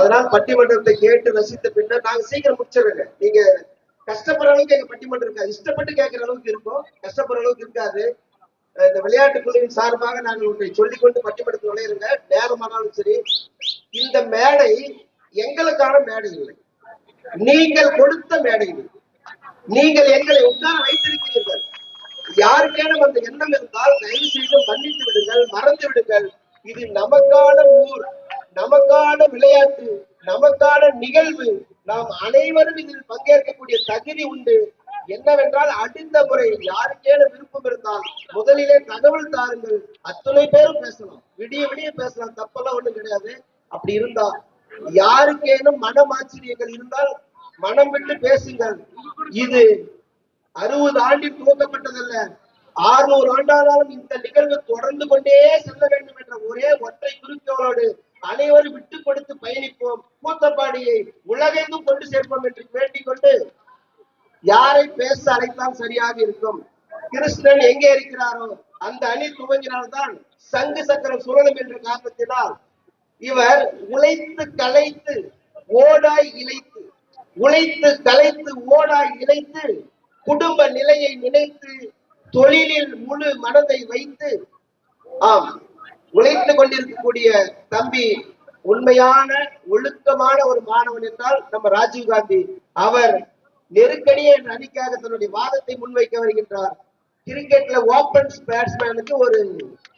அதனால் பட்டிமன்றத்தை கேட்டு ரசித்த பின்னர் நாங்க சீக்கிரம் முடிச்சிடுறோங்க. நீங்க கஷ்டப்படுற அளவுக்கு எங்க பட்டிமன்றம் இருக்காது, இஷ்டப்பட்டு கேட்கிற அளவுக்கு இருக்கும், கஷ்டப்படுற அளவுக்கு இருக்காது. இந்த விளையாட்டு குழுவின் சார்பாக நாங்கள் ஒன்றை சொல்லிக்கொண்டு பட்டிமன்றத்தில் நுழையிருங்க. நேரமானாலும் சரி, இந்த மேடை எங்களுக்கான மேடை இல்லை, நீங்கள் கொடுத்த மேடை. நீங்கள் எங்களை உட்கார வைத்திருக்கிறீர்கள். யாருக்கேனும் அந்த எண்ணம் இருந்தால் தயவு செய்து மன்னித்து விடுங்கள், மறந்து விடுங்கள். இது நமக்கான ஊர், நமக்கான விளையாட்டு, நமக்கான நிகழ்வு. நாம் அனைவரும் இதில் பங்கேற்கக்கூடிய தகுதி உண்டு. என்னவென்றால் அடுத்த முறை யாருக்கேனும் விருப்பம் இருந்தால் முதலிலே தகவல் தாருங்கள். அத்தனை பேரும் பேசலாம், விடிய விடிய பேசலாம், தப்பெல்லாம் ஒண்ணும் கிடையாது. அப்படி இருந்தா யாருக்கேனும் மனமாச்சரியங்கள் இருந்தால் மனம் விட்டு பேசுங்கள். இது 60 ஆண்டில் துவக்கப்பட்டதல்ல, 600 ஆண்டானாலும் இந்த நிகழ்வு தொடர்ந்து கொண்டே செல்ல வேண்டும் என்ற ஒரே ஒற்றை குறிக்கோளோடு அனைவரும் விட்டு கொடுத்து பயணிப்போம். கூத்தப்பாடியை உலகெங்கும் கொண்டு சேர்ப்போம் என்று வேண்டிக் கொண்டு, யாரை பேச அழைத்தால் சரியாக இருக்கும். கிருஷ்ணன் எங்கே இருக்கிறாரோ அந்த அணி துவங்கினால்தான் சங்கு சக்கரம் சுழலும் என்ற காரணத்தினால் இவர் உழைத்து கலைத்து ஓடாய் இழைத்து, உழைத்து கலைத்து ஓடாய் இழைத்து, குடும்ப நிலையை நினைத்து தொழிலில் முழு மனதை வைத்து உழைத்து கொண்டிருக்கக்கூடிய தம்பி உண்மையான ஒழுக்கமான ஒரு மாணவன் என்றால் நம்ம ராஜீவ்காந்தி. அவர் நெருக்கடியே என்ற அணிக்காக தன்னுடைய வாதத்தை முன்வைக்க வருகின்றார். கிரிக்கெட்ல ஓபன் பேட்ஸ்மேனுக்கு ஒரு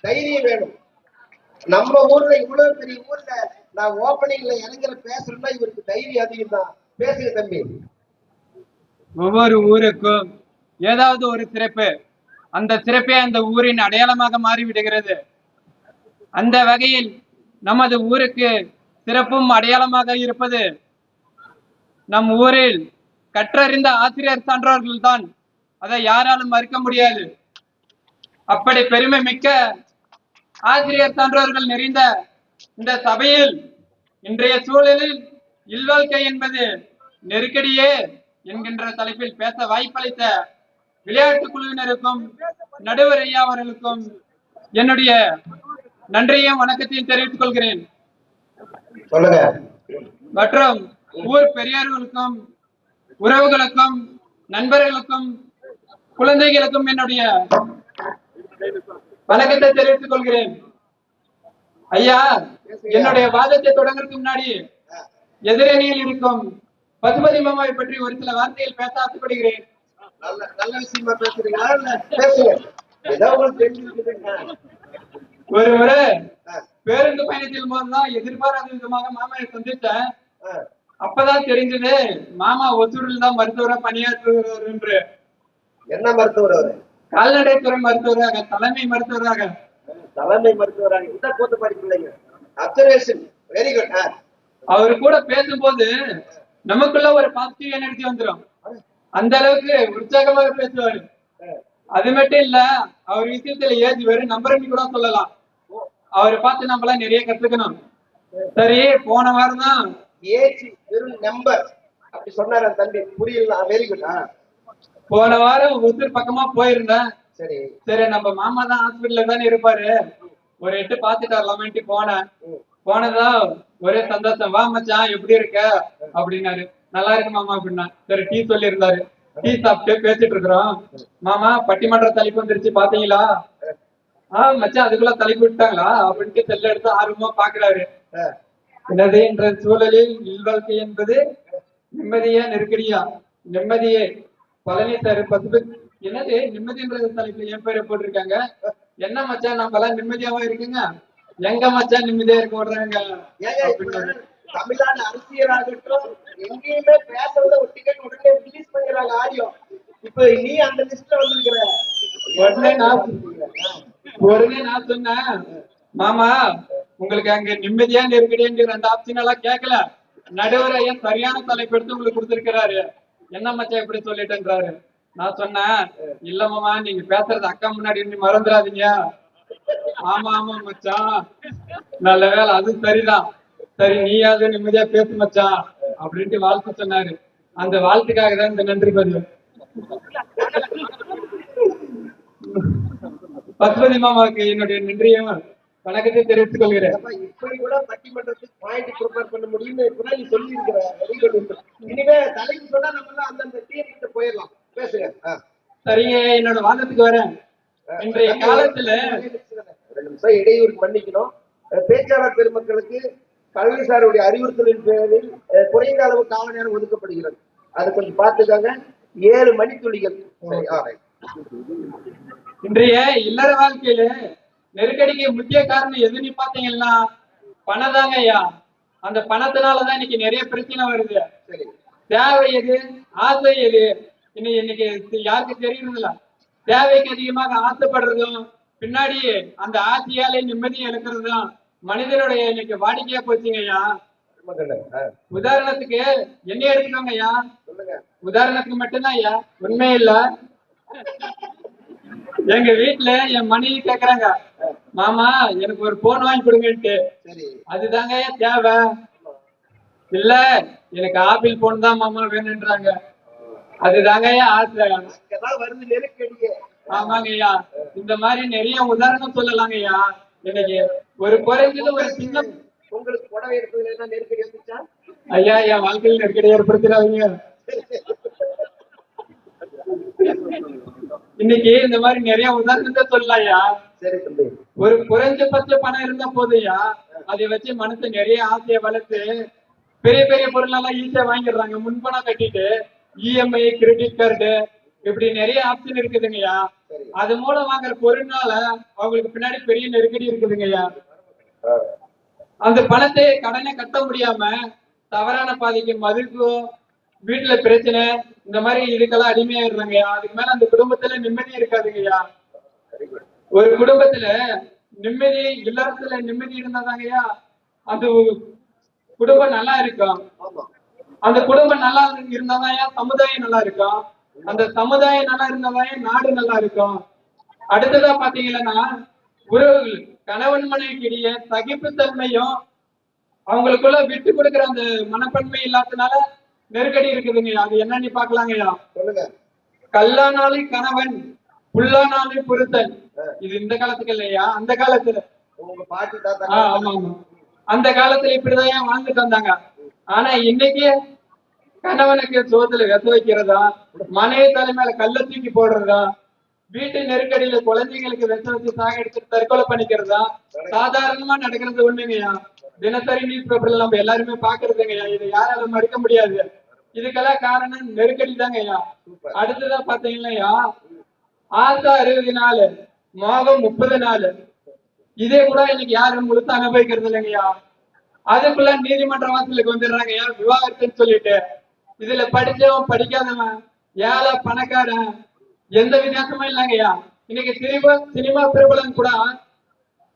தைரியம் வேணும். நம்ம ஊர்ல இவ்வளவு பெரிய ஊர்ல நான் ஓபனிங்ல இறங்குற பேசுறேன்னா இவருக்கு தைரியம் அதிகம் தான். பேசுங்க தம்பி. ஒவ்வொரு ஊருக்கும் ஏதாவது ஒரு சிறப்பு, அந்த சிறப்பே அந்த ஊரின் அடையாளமாக மாறிவிடுகிறது. அந்த வகையில் நமது ஊருக்கு சிறப்பும் அடையாளமாக இருப்பது நம் ஊரில் கற்றறிந்த ஆசிரியர் சான்றோர்கள் தான். அதை யாராலும் மறுக்க முடியாது. அப்படி பெருமை மிக்க ஆசிரியர் சான்றோர்கள் நிறைந்த இந்த சபையில் இன்றைய சூழலில் இல்வாழ்க்கை என்பது நெருக்கடியே என்கின்ற தலைப்பில் பேச வாய்ப்பளித்த விளையாட்டு குழுவினருக்கும் நடுவர் ஐயா அவர்களுக்கும் என்னுடைய நன்றியையும் வணக்கத்தையும் தெரிவித்துக் கொள்கிறேன். மற்றும் ஊர் பெரியார்களுக்கும் உறவுகளுக்கும் நண்பர்களுக்கும் குழந்தைகளுக்கும் என்னுடைய வணக்கத்தை தெரிவித்துக் கொள்கிறேன். ஐயா, என்னுடைய வாதத்தை தொடங்குறதுக்கு முன்னாடி எதிரணியில் இருக்கும் பசுபதி மாமாவை பற்றி ஒரு சில வார்த்தைகள் பேச ஆசைப்படுகிறேன். நல்ல விஷயமா பேசுறீங்களா? ஒரு முறை பேருந்து பயணத்தில் போதுதான் எதிர்பாராத விதமாக மாமாவை சந்தித்தேன். அப்பதான் தெரிஞ்சது மாமா ஒசூரில் தான் மருத்துவரா பணியாற்றுகிறார் என்று. என்ன மருத்துவர் அவரு? கால்நடைத்துறை மருத்துவராக, தலைமை மருத்துவராக. தலைமை மருத்துவராக இந்த கூத்தப்பாடி பிள்ளைங்க. Observation very good. அவரு கூட பேசும்போது நமக்குள்ள ஒரு பாசிட்டிவ் எனர்ஜி வந்துடும். அந்த அளவுக்கு உற்சாகமாக பேசுவாரு. அது மட்டும் இல்ல, அவர் விஷயத்துல ஏஜ் வெறும் நம்பர் கூட சொல்லலாம். அவரை பார்த்து நம்மள நிறைய கத்துக்கணும். சரி, போன வாரம் தான் ஏஜ் வெறும் நம்பர் அப்படி சொன்னாரு தம்பி, புரியல. Very good. போன வாரம் ஒசூர் பக்கமா போயிருந்தேன். சரி சரி, நம்ம மாமா தான் ஹாஸ்பிட்டல்ல தானே இருப்பாரு, ஒரு எட்டு பாத்துட்டு வரலாமேன்ட்டு போனேன். போனதான் ஒரே சந்தோஷம். வா மச்சான், எப்படி இருக்க அப்படின்னாரு. நல்லா இருக்கு மாமா அப்படின்னா. சரி, டீ சொல்லி இருந்தாரு. டீ சாப்பிட்டு பேசிட்டு இருக்கிறோம். மாமா, பட்டிமன்ற தலைப்பு வந்துருச்சு பாத்தீங்களா? மச்சான், அதுக்குள்ள தலைப்பு விட்டாங்களா அப்படின்ட்டு செல்ல எடுத்து ஆர்வமா பாக்குறாரு. என்னது என்ற சூழலில் இல்வாழ்க்கை என்பது நிம்மதியா நெருக்கடியா? நிம்மதியே. பழனி சார் பசுபதி. என்னது நிம்மதின்ற தலைப்புல என் பேரை போட்டிருக்காங்க. என்ன மச்சான், நம்ம எல்லாம் நிம்மதியாவா இருக்குங்க? எங்க மச்சான் நிம்மதியா இருக்க விடுறாங்க? தமிழ்நாடு அரசியலாகட்டும் எங்கேயுமே பேசுறத ஒரு டிக்கெட் உடனே ரிலீஸ் பண்ணிடுறாங்க ஆடியோ. இப்ப நீ அந்த லிஸ்ட்ல வந்திருக்கிற. உடனே நான் சொன்னேன், மாமா உங்களுக்கு அங்க நிம்மதியா நெருக்கடியா ரெண்டு ஆப்ஷன் எல்லாம் கேட்கல, நடுவர் ஐயா சரியான தலைப்பு எடுத்து உங்களுக்கு கொடுத்திருக்கிறாரு. என்ன மச்சான் இப்படி சொல்லிட்டேன்றாரு. நான் சொன்னேன், இல்ல மாமா, நீங்க பேசுறது அக்கா முன்னாடி மறந்துடாதீங்க. ஆமா ஆமா மச்சான், நல்ல வேலை, அது சரிதான். சரி, நீயாவது நிம்மதியா பேசு மச்சான் அப்படின்ட்டு வாழ்த்து சொன்னாரு. அந்த வாழ்த்துக்காக தான் இந்த நன்றி பதிவு. பசுபதி மாமாவுக்கு என்னுடைய நன்றியும் வணக்கத்தை தெரிவித்துக் கொள்கிறேன். இப்படி கூட பட்டிமன்றத்துக்கு பாயிண்ட் ப்ரிப்பேர் பண்ண முடியும்னு இப்பதான் நீ சொல்லி இருக்கிற. இனிமே தலைக்கு சொன்னா நம்ம அந்தந்த டீம் கிட்ட போயிடலாம். பேசுங்க. சரிங்க, என்னோட வாதத்துக்கு வரேன். இன்றைய காலத்துல இடையூறு மன்னிக்கணும். பேச்சாளர் பெருமக்களுக்கு பழனிசாருடைய அறிவுறுத்தலின் பேரில் குறைந்த அளவு கால நேரம் ஒதுக்கப்படுகிறது. அது கொஞ்சம் பார்த்துக்காங்க. 7 மணித்துளிகள். இன்றைய இல்லற வாழ்க்கையில நெருக்கடிக்கு முக்கிய காரணம் எதுன்னு பாத்தீங்கன்னா பணம் தாங்க ஐயா. அந்த பணத்தினாலதான் இன்னைக்கு நிறைய பிரச்சனை வருது. தேவை எது, ஆசை எது, இன்னைக்கு யாருக்கு தெரியறதில்ல. தேவைக்கு அதிகமாக ஆசைப்படுறதும் பின்னாடி அந்த ஆசையாலே நிம்மதியை இழக்கிறதும் மனிதனுடைய இன்னைக்கு வாடிக்கையா போச்சுங்க ஐயா. உதாரணத்துக்கு என்ன எடுத்துக்கோங்க ஐயா, உதாரணத்துக்கு மட்டும்தான் ஐயா, உண்மை இல்ல. எங்க வீட்டுல என் மனைவி கேக்குறாங்க, மாமா எனக்கு ஒரு போன் வாங்கி கொடுங்கன்ட்டு. அதுதாங்க தேவை. இல்ல எனக்கு ஆப்பிள் போன் தான் மாமா வேணும்ன்றாங்க. அதுதாங்க ஆசை. ஆமாங்க ஐயா. இந்த மாதிரி நிறைய உதாரணம் சொல்லலாங்க ஐயா. இன்னைக்கு ஒரு குறைஞ்சது ஒரு சின்ன உங்களுக்கு புடவை எடுப்பதுல நெருக்கடி வந்துச்சா ஐயா? என் வாழ்க்கையில் நெருக்கடி ஏற்படுத்துறாங்க. இன்னைக்கு இந்த மாதிரி நிறைய உதாரணத்தை சொல்லலையா. ஒரு குறைஞ்சபட்ச பணம் இருந்தா போதையா, அதை வச்சு மனசு நிறைய ஆசையை வளர்த்து பெரிய பெரிய பொருளெல்லாம் ஈஸியா வாங்கிடுறாங்க. முன்பணம் கட்டிட்டு இஎம்ஐ, கிரெடிட் கார்டு, இப்படி நிறைய ஆப்ஷன் இருக்குதுங்கய்யா. அது மூலம் வாங்குற பொருள்னால அவங்களுக்கு பின்னாடி பெரிய நெருக்கடி இருக்குதுங்கய்யா. அந்த பணத்தை கடனை கட்ட முடியாம தவறான பாதைக்கு, மதுக்கும், வீட்டுல பிரச்சனை, இந்த மாதிரி இதுக்கெல்லாம் அடிமையாடுறாங்கய்யா. அதுக்கு மேல அந்த குடும்பத்துல நிம்மதி இருக்காதுங்கய்யா. ஒரு குடும்பத்துல நிம்மதி, இல்லறத்துல நிம்மதி இருந்தாதாங்கய்யா அந்த குடும்பம் நல்லா இருக்கும். அந்த குடும்பம் நல்லா இருந்தாதான் சமுதாயம் நல்லா இருக்கும். அந்த சமுதாயம் நல்லா இருந்தாதான் நாடு நல்லா இருக்கும். அடுத்ததா பாத்தீங்கன்னா உறவுகள், கணவன் மனைவிக்கிடையே சகிப்புத்தன்மையும் அவங்களுக்குள்ள விட்டு கொடுக்குற அந்த மனப்பான்மை இல்லாதனால நெருக்கடி இருக்குதுங்க. அது என்னன்னு பாக்கலாங்கய்யா. கல்லானாலும் கணவன், புல்லானாலும் புருத்தன். இது இந்த காலத்துக்கு இல்லையா, அந்த காலத்துல. ஆமா ஆமா, அந்த காலத்துல இப்படிதான் வாழ்ந்துட்டு வந்தாங்க. ஆனா இன்னைக்கு கணவனுக்கு சோத்துல வெச வைக்கிறதா, மனைவி தலைமையில கல்ல தூக்கி போடுறதா, வீட்டு நெருக்கடியில குழந்தைங்களுக்கு வெச வச்சு சாகடிச்சு தற்கொலை பண்ணிக்கிறதா சாதாரணமா நடக்கிறது ஒண்ணுங்கய்யா. தினசரி நியூஸ் பேப்பர்ல நம்ம எல்லாருமே பாக்குறதுங்கய்யா. இதை யாராலும் மறுக்க முடியாது. இதுக்கெல்லாம் காரணம் நெருக்கடி தாங்கய்யா. அடுத்ததான் பாத்தீங்கன்னா ஆசை 60 நாள், மோகம் 30 நாள். இதே கூட இன்னைக்கு யாரும் முழுசா அனுபவிக்கிறது இல்லைங்கய்யா. அதுக்குள்ள நீதிமன்ற வாசலுக்கு வந்துடுறாங்கய்யா விவாகரத்துன்னு சொல்லிட்டு. இதுல படிச்சவன் படிக்காதவன், ஏழை பணக்காரன், எந்த வித்தியாசமும் இல்லைங்கய்யா. இன்னைக்கு சினிமா பிரபலம் கூட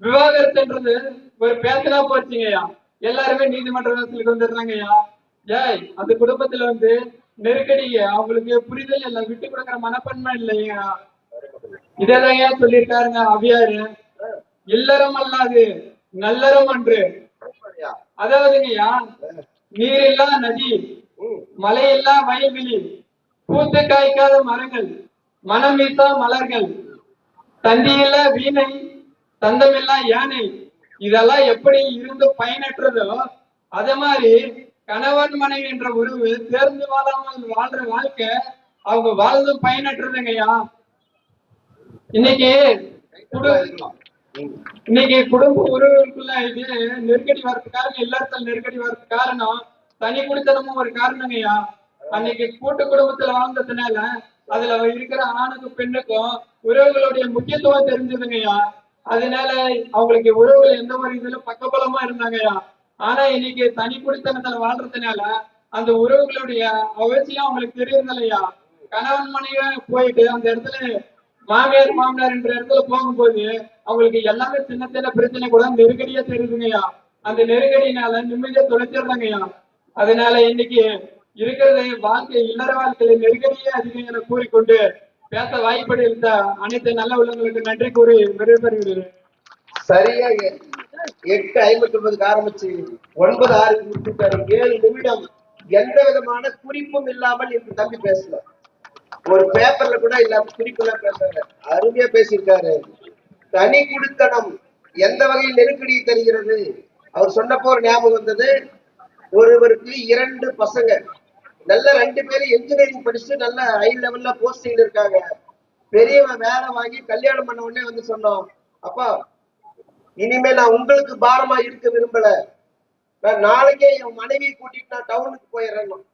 விவாகரத்துன்றது ஒரு பேசலா போச்சுங்கய்யா. எல்லாருமே நீதிமன்ற வாசலுக்கு வந்துடுறாங்கய்யா. ஏய், அந்த குடும்பத்துல நெருக்கடி, அவங்களுக்கு புரிதல் இல்லை, விட்டு கொடுக்குற மனப்பான்மை இல்லையா. இதேதான் சொல்லியிருக்காருங்க அவ்வியாரு. இல்லறம் அல்லாது நல்லறம் அன்று. அதாவதுங்கய்யா, நீரில்லா நதி, மலையில்லா வயல்வெளி, பூத்து காய்க்காத மரங்கள், மனம் வீசா மலர்கள், தந்தியில்லா வீணை, தந்தமில்லா யானை, இதெல்லாம் எப்படி இருந்து பயனற்றதோ அத மாதிரி கணவன் மனைவி என்ற உறவு சேர்ந்து வாழாமல் வாழ்ற வாழ்க்கை அவங்க வாழ்ந்தும் பயனற்றதுங்கய்யா. இன்னைக்கு குடும்ப உறவுகளுக்குள்ள இது நெருக்கடி வர்றதுக்கு காரணம், இல்லறத்தில் நெருக்கடி வர்றதுக்கு காரணம் தனி குடித்தனமும் ஒரு காரணங்கய்யா. அன்னைக்கு கூட்டு குடும்பத்துல வாழ்ந்ததுனால அதுல இருக்கிற ஆணுக்கும் பெண்ணுக்கும் உறவுகளுடைய முக்கியத்துவம் தெரிஞ்சதுங்கய்யா. அதனால அவங்களுக்கு உறவுகள் எந்த ஒரு இதுல பக்கபலமா இருந்தாங்கய்யா. ஆனா இன்னைக்கு தனி குடித்தனத்துல வாழ்றதுனால அந்த உறவுகளுடைய அவசியம் அவங்களுக்கு தெரியறதில்லையா. கணவன் மனைவியா போயிட்டு அந்த இடத்துல மாமியார் மாமனார் என்ற இடத்துல போகும்போது அவங்களுக்கு எல்லாமே சின்ன சின்ன பிரச்சனை கூட நெருக்கடியா தெரியுதுங்கய்யா. அந்த நெருக்கடினால நிம்மதியா தொலைச்சிடுறாங்கய்யா. அதனால இன்னைக்கு இருக்கிறது வாழ்க்கை, இல்லற வாழ்க்கையில நெருக்கடியே அதிகம் என கூறிக்கொண்டு பேச வாய்ப்படி இருந்த அனைத்து நல்ல உள்ளங்களுக்கு நன்றி கூறி விடைபெறுகிறேன். சரியா 8:59 ஆரம்பிச்சு 9:06 முடிச்சுட்டாரு. 7 நிமிடம் எந்த விதமான குறிப்பும் இல்லாமல் இந்த தம்பி பேசல. ஒரு பேப்பர்ல கூட இல்லாம குறிப்பு எல்லாம் பேசுறாரு. அருமையா பேசியிருக்காரு. தனி குடித்தனம் எந்த வகையில் நெருக்கடி தருகிறது? அவர் சொன்னப்போ ஒரு ஞாபகம் வந்தது. ஒருவருக்கு 2 பசங்க, நல்ல 2 பேரும் என்ஜினியரிங் படிச்சுட்டு நல்ல ஹை லெவல்ல போஸ்டிங்ல இருக்காங்க. பெரியவன் வேலை வாங்கி கல்யாணம் பண்ண உடனே வந்து சொன்னோம், அப்பா இனிமே நான் உங்களுக்கு பாரமா இருக்க விரும்பல, நான் நாளைக்கே என் மனைவியை கூட்டிட்டு நான் டவுனுக்கு போயிடுறேன்.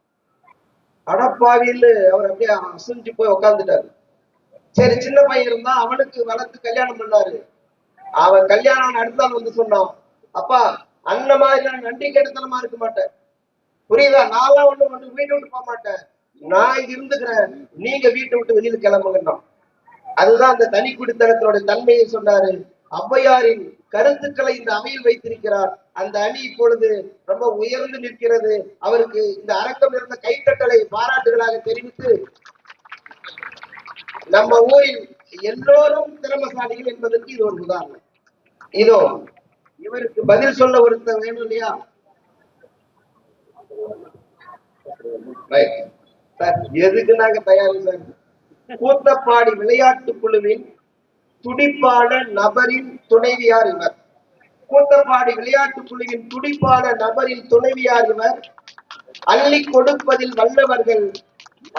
அடப்பாவின்னு அவர் அப்படியே அசைஞ்சு போய் உட்காந்துட்டாரு. சரி, சின்ன பையன் இருந்தா அவனுக்கு வளர்த்து கல்யாணம் பண்ணாரு. அவன் கல்யாணம் அடுத்த நாள் வந்து சொன்னான், அப்பா அண்ணன் மாதிரி நான் நன்றி கெடுத்தனமா இருக்க மாட்டேன், புரியுதா? நான்லாம் ஒண்ணு வீட்டை விட்டு போக மாட்டேன், நான் இங்க இருந்துக்கிறேன், நீங்க வீட்டை விட்டு வெளியில கிளம்புங்கண்ணா. அதுதான் அந்த தனி குடித்தனத்தினுடைய தன்மையை சொன்னாரு. ஔவையாரின் கருத்துக்களை இந்த அவையில் வைத்திருக்கிறார். அந்த அணி இப்பொழுது ரொம்ப உயர்ந்து நிற்கிறது. அவருக்கு இந்த அரங்கம் இருந்த கைத்தட்டலை பாராட்டுகளாக தெரிவித்து, நம்ம ஊரில் எல்லோரும் திறமசாலிகள் என்பதற்கு இது ஒரு உதாரணம். இதோ இவருக்கு பதில் சொல்ல ஒருத்தர் வேணும் இல்லையா? எதுக்கு நாங்க தயார் சார்? கூத்தப்பாடி விளையாட்டு குழுவின் துடிப்பான நபரின் துணைவியார் இவர். கூத்தப்பாடி விளையாட்டு குழுவின் துடிப்பான நபரின் துணைவியார் இவர். அள்ளி கொடுப்பதில் வல்லவர்கள்.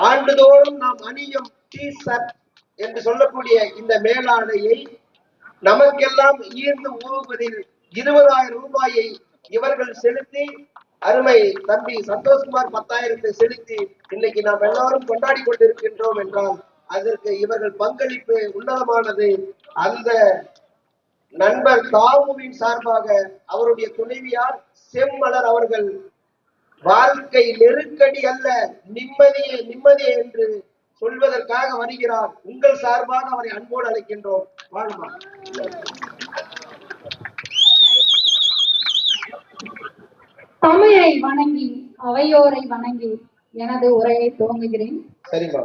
ஆண்டுதோறும் நாம் அணியும் டி-ஷர்ட் என்று சொல்லக்கூடிய இந்த மேலாடையை நமக்கெல்லாம் ஈர்ந்து ஊறுவதில் 20,000 ரூபாயை இவர்கள் செலுத்தி, அருமை தம்பி சந்தோஷ்குமார் 10,000 செலுத்தி இன்னைக்கு நாம் எல்லாரும் கொண்டாடி கொண்டிருக்கின்றோம் என்றால் அதற்கு இவர்கள் பங்களிப்பு உன்னதமானது. அந்த நண்பர் தாமுவின் சார்பாக அவருடைய துணைவியார் செம்மலர் அவர்கள் வாழ்க்கை நெருக்கடி அல்ல, நிம்மதியே நிம்மதியே என்று சொல்வதற்காக வருகிறார். உங்கள் சார்பாக அவரை அன்போடு அழைக்கின்றோம். வாழ்மா. தமிழை வணங்கி அவையோரை வணங்கி எனது உரையை துவங்குகிறேன். சரிமா.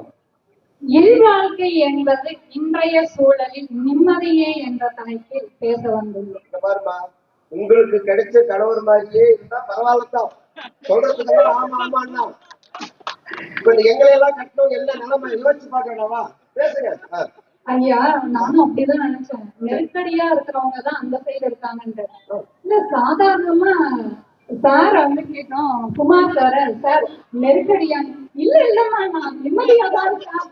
இல்வாழ்க்கை என்பது இன்றைய சூழலில் நிம்மதியே என்ற தலைப்பில் பேச வந்துள்ளோம். உங்களுக்கு கிடைச்ச கணவர் மாதிரியே இருந்தா பரவாயில்லதான் சொல்றதுக்கு. ஆமா ஆமா, இப்ப எங்களை எல்லாம் கட்டணும் என்ன நிலைமை யோசிச்சு பாக்கணுமா? பேசுங்க ஐயா. நானும் அப்படிதான் நினைச்சேன், நெருக்கடியா இருக்கிறவங்கதான் அந்த சைடு இருக்காங்கன்ட்டு. இல்ல, சாதாரணமா சார் வந்து கேட்டோம், குமார் சார், சார் நெருக்கடியா? இல்ல இல்லம்மா, நான் நிம்மதியாதான் இருக்கேன்.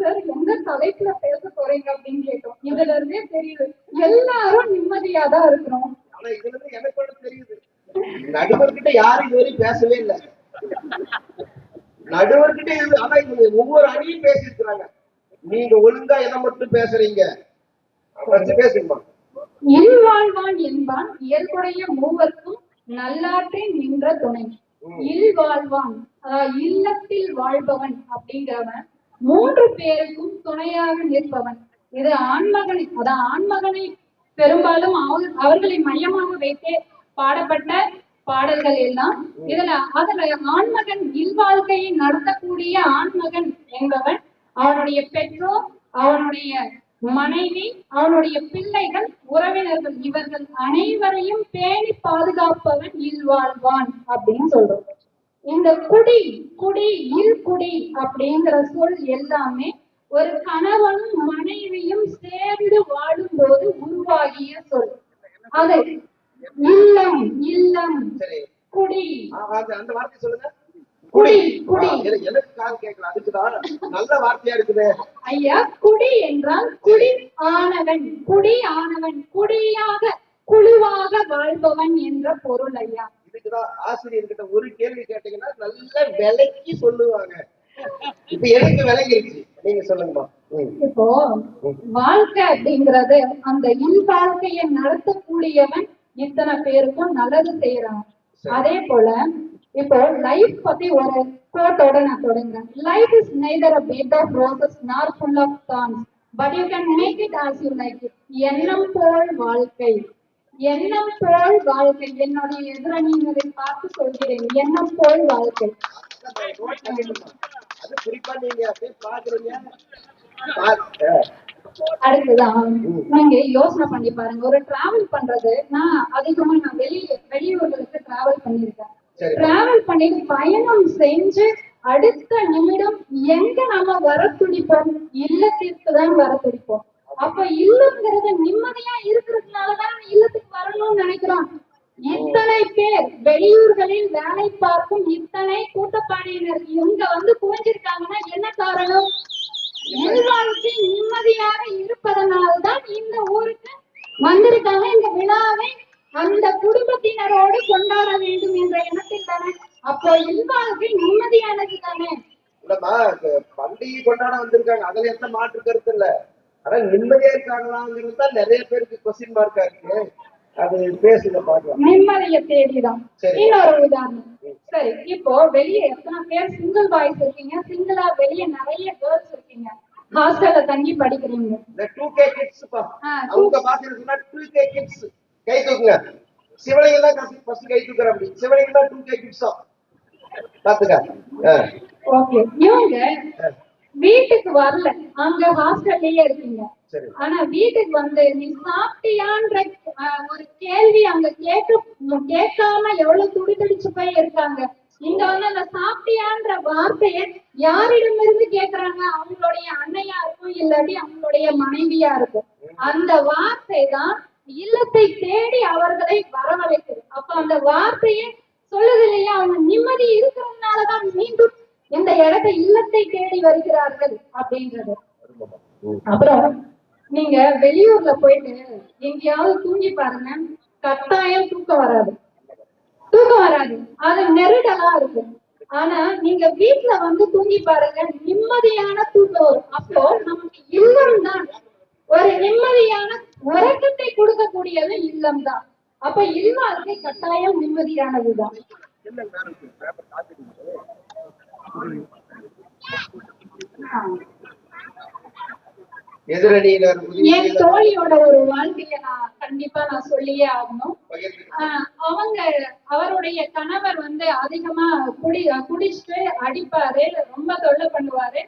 சார் எந்த தலைப்புல பேச போறீங்க அப்படின்னு கேட்டோம். இதுல இருந்தே தெரியுது எல்லாரும் நிம்மதியாதான் இருக்கிறோம். ஆனா இதுல இருந்து எனக்கு ஒண்ணு தெரியுது, நடுவர்கிட்ட யாரும் இதுவரை பேசவே இல்லை. நடுவர்கிட்ட ஆனா ஒவ்வொரு அணியும் பேசிருக்கிறாங்க. நீங்க ஒழுங்கா எதை மட்டும் பேசுறீங்க? பேசுங்கம்மா. இல்வாழ்வான் என்பான் இயல்புடைய மூவர்க்கும் நல்லாற்றின் நின்ற துணை. இல்வாழ்வான் இல்லத்தில் வாழ்பவன் அப்படிங்கிறவன் 3 பேருக்கும் துணையாக நிற்பவன். இது ஆண்மகனை, அதான் ஆண்மகனை பெரும்பாலும் அவர்களை மையமாக வைத்தே பாடப்பட்ட பாடல்கள் எல்லாம். அதுல ஆண்மகன் இல்வாழ்க்கையை நடத்தக்கூடிய ஆண்மகன் என்பவன் அவனுடைய பெற்றோர், அவனுடைய மனைவி, அவனுடைய பிள்ளைகள், உறவினர்கள், இவர்கள் அனைவரையும் பேணி பாதுகாப்பவன் இல்வாழ்வான் அப்படின்னு சொல்றோம். இந்த குடி இல்குடி அப்படிங்கிற சொல் எல்லாமே ஒரு கணவனும் மனைவியும் சேர்ந்து வாழும் போது உருவாகிய சொல். அது இல்லம் குடி. அந்த வார்த்தை சொல்லுங்க. குடி குடி எனக்கு காது கேட்கல, அதுக்குதான் நல்ல வார்த்தையா இருக்குது ஐயா. குடி என்றால் குடி ஆனவன், குடியாக குழுவாக வாழ்பவன் என்ற பொருள் ஐயா. இதுக்குதான் ஆசிரியர்கிட்ட ஒரு கேள்வி கேட்டீங்கன்னா நல்ல விலைக்கு சொல்லுவாங்க. இப்ப எனக்கு விளங்கிருச்சு, நீங்க சொல்லுங்கம்மா. இப்போ வாழ்க்கை அப்படிங்கறது அந்த இல்வாழ்க்கையை நடத்தக்கூடியவன் இத்தனை பேருக்கும் நல்லது செய்யறான். அதே போல இப்போ லைஃப் பத்தி ஒரு கோட்டோட நான் தொடங்குறேன். Life is neither a bed of roses nor full of thorns, but you can make it as you like it. எண்ணம் போல் வாழ்க்கை, எண்ணம் போல் வாழ்க்கை. என்னுடைய எதிரணியினரை பார்த்து சொல்கிறேன், எண்ணம் போல் வாழ்க்கை. அது குறிப்பா நீங்க அப்படியே பாக்குறீங்க. அடுத்ததான் நீங்க யோசனை பண்ணி பாருங்க, ஒரு டிராவல் பண்றது. நான் அதிகமா வெளியூர்களுக்கு டிராவல் பண்ணிருக்கேன். டிராவல் பண்ணி பயணம் செஞ்சு அடுத்த நிமிடம் எங்க நாம வர துடிப்போம்? இல்லத்திற்கு தான் வர துடிப்போம். அப்ப இல்லங்கிறது நிம்மதியா இருக்கிறதுனாலதான் இல்லத்துக்கு வரணும்னு நினைக்கிறோம். இத்தனை பேர் வெளியூர்களில் வேலை பார்க்கும் இத்தனை கூட்டப்பாடியினர் இங்க வந்து குவிஞ்சிருக்காங்கன்னா என்ன காரணம்? இல்வாழ்க்கை நிம்மதியாக இருப்பதனால்தான் இந்த ஊருக்கு வந்திருக்காங்க. இந்த விழாவை அந்த குடும்பத்தினரோடு கொண்டாட வேண்டும் என்ற எண்ணத்தில் தானே. அப்போ இல்வாழ்க்கை நிம்மதியானது தானே. இல்லம்மா, பண்டிகை கொண்டாட வந்திருக்காங்க, அதுல எந்த மாற்று கருத்து இல்ல. ஆனா நிம்மதியா இருக்காங்களாங்கிறது தான் நிறைய பேருக்கு கொஸ்டின் மார்க்கா இருக்கு. அது பேசுங்க பாக்கலாம். நிம்மதியை தேடிதான். இன்னொரு உதாரணம். சரி, இப்போ வெளியே எத்தனை பேர் சிங்கிள் பாய்ஸ் இருக்கீங்க, சிங்கிளா வெளியே நிறைய கேர்ள்ஸ் இருக்கீங்க, ஹாஸ்டல்ல தங்கி படிக்கிறீங்க. இந்த 2K கிட்ஸ் பா, அவங்க பாத்தீங்கன்னா சொன்னா 2K கிட்ஸ் கை தூக்குங்க. சிவலிங்க எல்லாம் ஃபர்ஸ்ட் கை தூக்குற அப்படி. சிவலிங்க எல்லாம் 2K கிட்ஸா பாத்துக்க. ஓகே, இவங்க வீட்டுக்கு வரல, அங்க ஹாஸ்டல்லயே இருக்கீங்க. ஆனா வீட்டுக்கு வந்து நீ சாப்பிட்டியான்ற ஒரு கேள்வி அங்க கேட்காம எவ்வளவு துடிதுடிச்சு போய் இருக்காங்க. இங்க வந்து அந்த சாப்பிட்டியான்ற வார்த்தையை யாரிடமிருந்து கேக்குறாங்க? அவங்களுடைய அண்ணையா இருக்கும், இல்லாட்டி அவங்களுடைய மனைவியா இருக்கும். அந்த வார்த்தை தான் இல்லத்தை தேடி அவர்களை வரவழைக்குது. அப்ப அந்த வார்த்தையை சொல்லுது இல்லையா, அவங்க நிம்மதி இருக்கிறதுனாலதான் மீண்டும் இந்த இடத்தை இல்லத்தை தேடி வருகிறார்கள் அப்படின்றது. அப்புறம் நீங்க வெளியூர்ல போயிட்டு எங்கேயாவது தூங்கி பாருங்க, கட்டாயம் தூக்கம் வராது. அது நெருடலா இருக்கும். ஆனா நீங்க வீட்டுல வந்து தூங்கி பாருங்க, நிம்மதியான தூக்கம் வரும். அப்போ நமக்கு இல்லம் தான் ஒரு நிம்மதியான உறக்கத்தை கொடுக்கக்கூடியது இல்லம் தான். அப்ப இல்வாழ்க்கை கட்டாயம் நிம்மதியானதுதான். எதிரணியினர் என் தோழியோட ஒரு வாழ்க்கைய நான் சொல்லியே ஆகணும். அவருடைய கணவர் வந்து அதிகமா குடிச்சிட்டு அடிப்பாரு, ரொம்ப தொல்லை பண்ணுவாரு.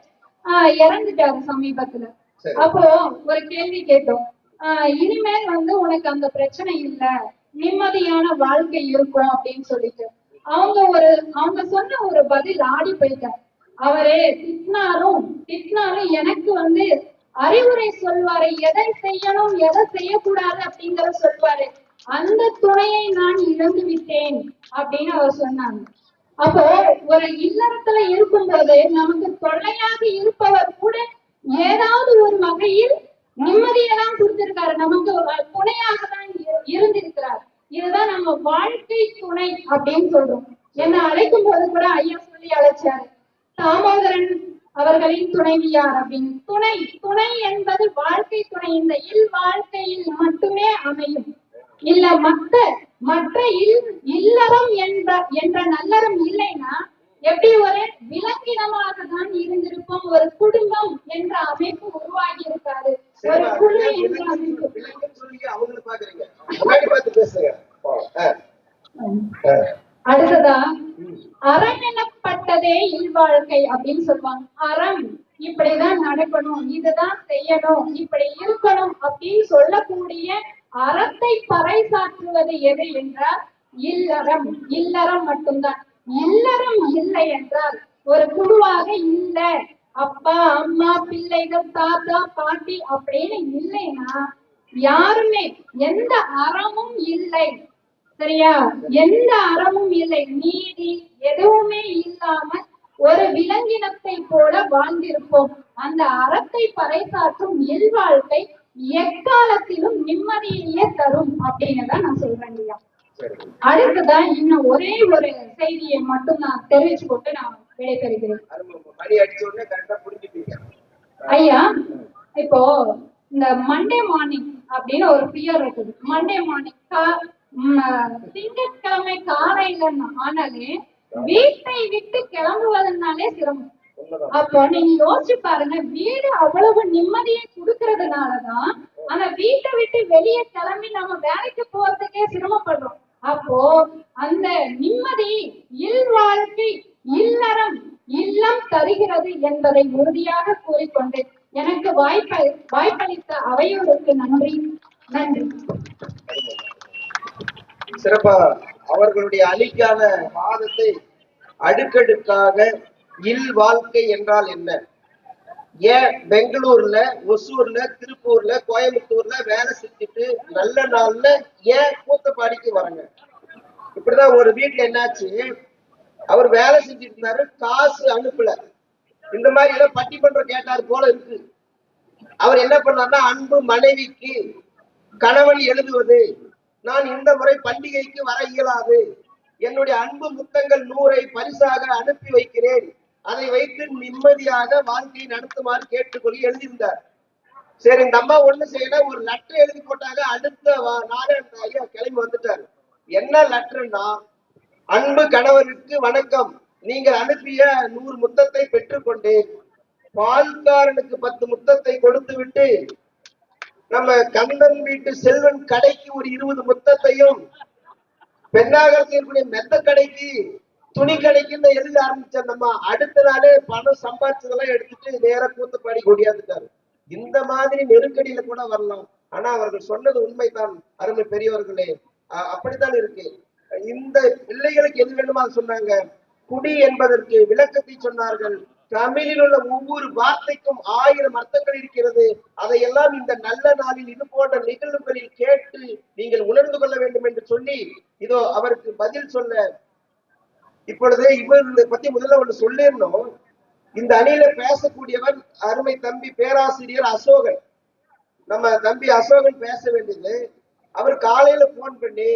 இறந்துட்டாரு சமீபத்துல. அப்போ ஒரு கேள்வி கேட்டோம், இனிமேல் வந்து உனக்கு அந்த பிரச்சனை இல்ல, நிம்மதியான வாழ்க்கை இருக்கும் அப்படின்னு சொல்லிட்டு அவங்க சொன்ன ஒரு பதில் ஆடி போயிட்டார். அவரே திட்டினாலும் எனக்கு வந்து அறிவுரை சொல்வாரு, எதை செய்யணும் எதை செய்யக்கூடாது அப்படிங்கறத சொல்வாரு. அந்த துணையை நான் இழந்து விட்டேன் அப்படின்னு அவர் சொன்னாங்க. அப்போ ஒரு இல்லறத்துல இருக்கும்போது நமக்கு தொல்லையாக இருப்பவர் கூட ஏதாவது ஒரு வகையில் நிம்மதியெல்லாம் கொடுத்திருக்காரு, நமக்கு துணையாக தான் இருந்திருக்கிறார். இதுதான் நம்ம வாழ்க்கை துணை அப்படின்னு சொல்றோம். என்ன அழைக்கும் போது கூட ஐயா சொல்லி அழைச்சாரு, தாமோதரன் அவர்களின் துணைவியார் அப்படின்னு. துணை என்பது வாழ்க்கை துணை இந்த இல் வாழ்க்கையில் மட்டுமே அமையும். இல்ல மற்ற இல்லறம் என்ற நல்லறம் இல்லைன்னா எப்படி ஒரு விலங்கினமாக தான் இருந்திருப்போம். ஒரு குடும்பம் என்ற அமைப்பு உருவாகி இருக்காது, ஒரு குழு என்ற அமைப்பு. அடுத்ததா அறம் எனப்பட்டதே இல்வாழ்க்கை அப்படின்னு சொல்லுவாங்க. அறம் இப்படிதான் நடக்கணும், இதுதான் செய்யணும், இப்படி இருக்கணும் அப்படின்னு சொல்லக்கூடிய அறத்தை பறைசாற்றுவது எது என்றால் இல்லறம் மட்டும்தான். இல்லறம் இல்லை என்றால் ஒரு குழுவாக இல்ல, அப்பா அம்மா பிள்ளைகள் தாத்தா பாட்டி அப்படின்னு இல்லைன்னா யாருமே எந்த அறமும் இல்லை. சரியா? எந்த அறமும் இல்லை, நீதி எதுவுமே இல்லாம ஒரு விலங்கினத்தை போல வாழ்ந்திருப்போம். அந்த அறத்தை பறைசாற்றும் இல்வாழ்க்கை எக்காலத்திலும் நிம்மதியிலேயே தரும் அப்படின்னு தான் நான் சொல்றேன் இல்லையா. அடுத்ததான் இன்னும் ஒரே ஒரு செய்தியை மட்டும் நான் தெரிவிச்சு போட்டு நான் விடைபெறுகிறேன். ஐயா, இப்போ இந்த மண்டே மார்னிங் அப்படின்னு ஒரு பியர் இருக்குது. மண்டே மார்னிங் திங்கட்கிழமை காலையில ஆனாலே வீட்டை விட்டு கிளம்புவதனாலே சிரமம். அப்போ நீங்க யோசிச்சு பாருங்க, வீடு அவ்வளவு நிம்மதியை கொடுக்கறதுனாலதான் ஆனா வீட்டை விட்டு வெளியே கிளம்பி நம்ம வேலைக்கு போறதுக்கே சிரமப்படுறோம். அப்போ அந்த நிம்மதி இல்வாழ்க்கை இல்லம் தருகிறது என்பதை உறுதியாக கூறிக்கொண்டு எனக்கு வாய்ப்பளித்த அவையோருக்கு நன்றி. சிறப்பா அவர்களுடைய அணிக்கான வாதத்தை அடுக்கடுக்காக இல் வாழ்க்கை என்றால் என்ன, ஏன் பெங்களூர்ல, ஒசூர்ல, திருப்பூர்ல, கோயம்புத்தூர்ல வேலை செஞ்சுட்டு நல்ல நாள்ல ஏன் கூத்தப்பாடிக்கு வராங்க? இப்படிதான் ஒரு வீட்டுல என்னாச்சு, அவர் வேலை செஞ்சுட்டு இருந்தாரு, காசு அனுப்பல. இந்த மாதிரி ஏதோ பட்டிமன்றம் கேட்டாரு போல இருக்கு. அவர் என்ன பண்ணார்னா, அன்பு மனைவிக்கு கணவன் எழுதுவது, நான் இந்த முறை பண்டிகைக்கு வர இயலாது, என்னுடைய அன்பு முத்தங்கள் 100 பரிசாக அனுப்பி வைக்கிறேன், அதை வைத்து நிம்மதியாக வாழ்க்கையை நடத்துமாறு கேட்டுக்கொள்ளி எழுதியிருந்தார். சரி, இந்த அம்மா ஒண்ணு செய்யல, ஒரு லெட்டர் எழுதி போட்டாங்க. அடுத்த நாளே அந்த ஐயா கிளம்பி வந்துட்டாரு. என்ன லெட்டர்னா, அன்பு கணவருக்கு வணக்கம், நீங்கள் அனுப்பிய 100 முத்தத்தை பெற்றுக்கொண்டேன், பால்காரனுக்கு 10 முத்தத்தை கொடுத்து விட்டு நம்ம கந்தன் வீட்டு செல்வன் கடைக்கு ஒரு 20 முத்தத்தையும், பெண்ணாகக்கூடிய மெத்த கடைக்கு, துணி கடைக்கு எழுத ஆரம்பிச்ச நம்ம அடுத்த நாளே பணம் சம்பாதிச்சதெல்லாம் எடுத்துட்டு நேர கூத்தப்பாடி கொடியாந்துட்டாரு. இந்த மாதிரி நெருக்கடியில கூட வரலாம். ஆனா அவர்கள் சொன்னது உண்மைதான் அருமை பெரியவர்களே, அப்படித்தான் இருக்கு. இந்த பிள்ளைகளுக்கு எது வேணுமா சொன்னாங்க. குடி என்பதற்கு விளக்கத்தை சொன்னார்கள். தமிழில் உள்ள ஒவ்வொரு வார்த்தைக்கும் 1000 அர்த்தங்கள் இருக்கிறது. அதையெல்லாம் இந்த நல்ல நாளில் இது போன்ற நிகழ்வுகளில் கேட்டு நீங்கள் உணர்ந்து கொள்ள வேண்டும் என்று சொல்லி இதோ அவருக்கு பதில் சொல்ல, இப்பொழுது இவர்களை பத்தி முதல்ல ஒண்ணு சொல்லிடணும். இந்த அணியில பேசக்கூடியவன் அருமை தம்பி பேராசிரியர் அசோகன். நம்ம தம்பி அசோகன் பேச வேண்டியது. அவர் காலையில போன் பண்ணி,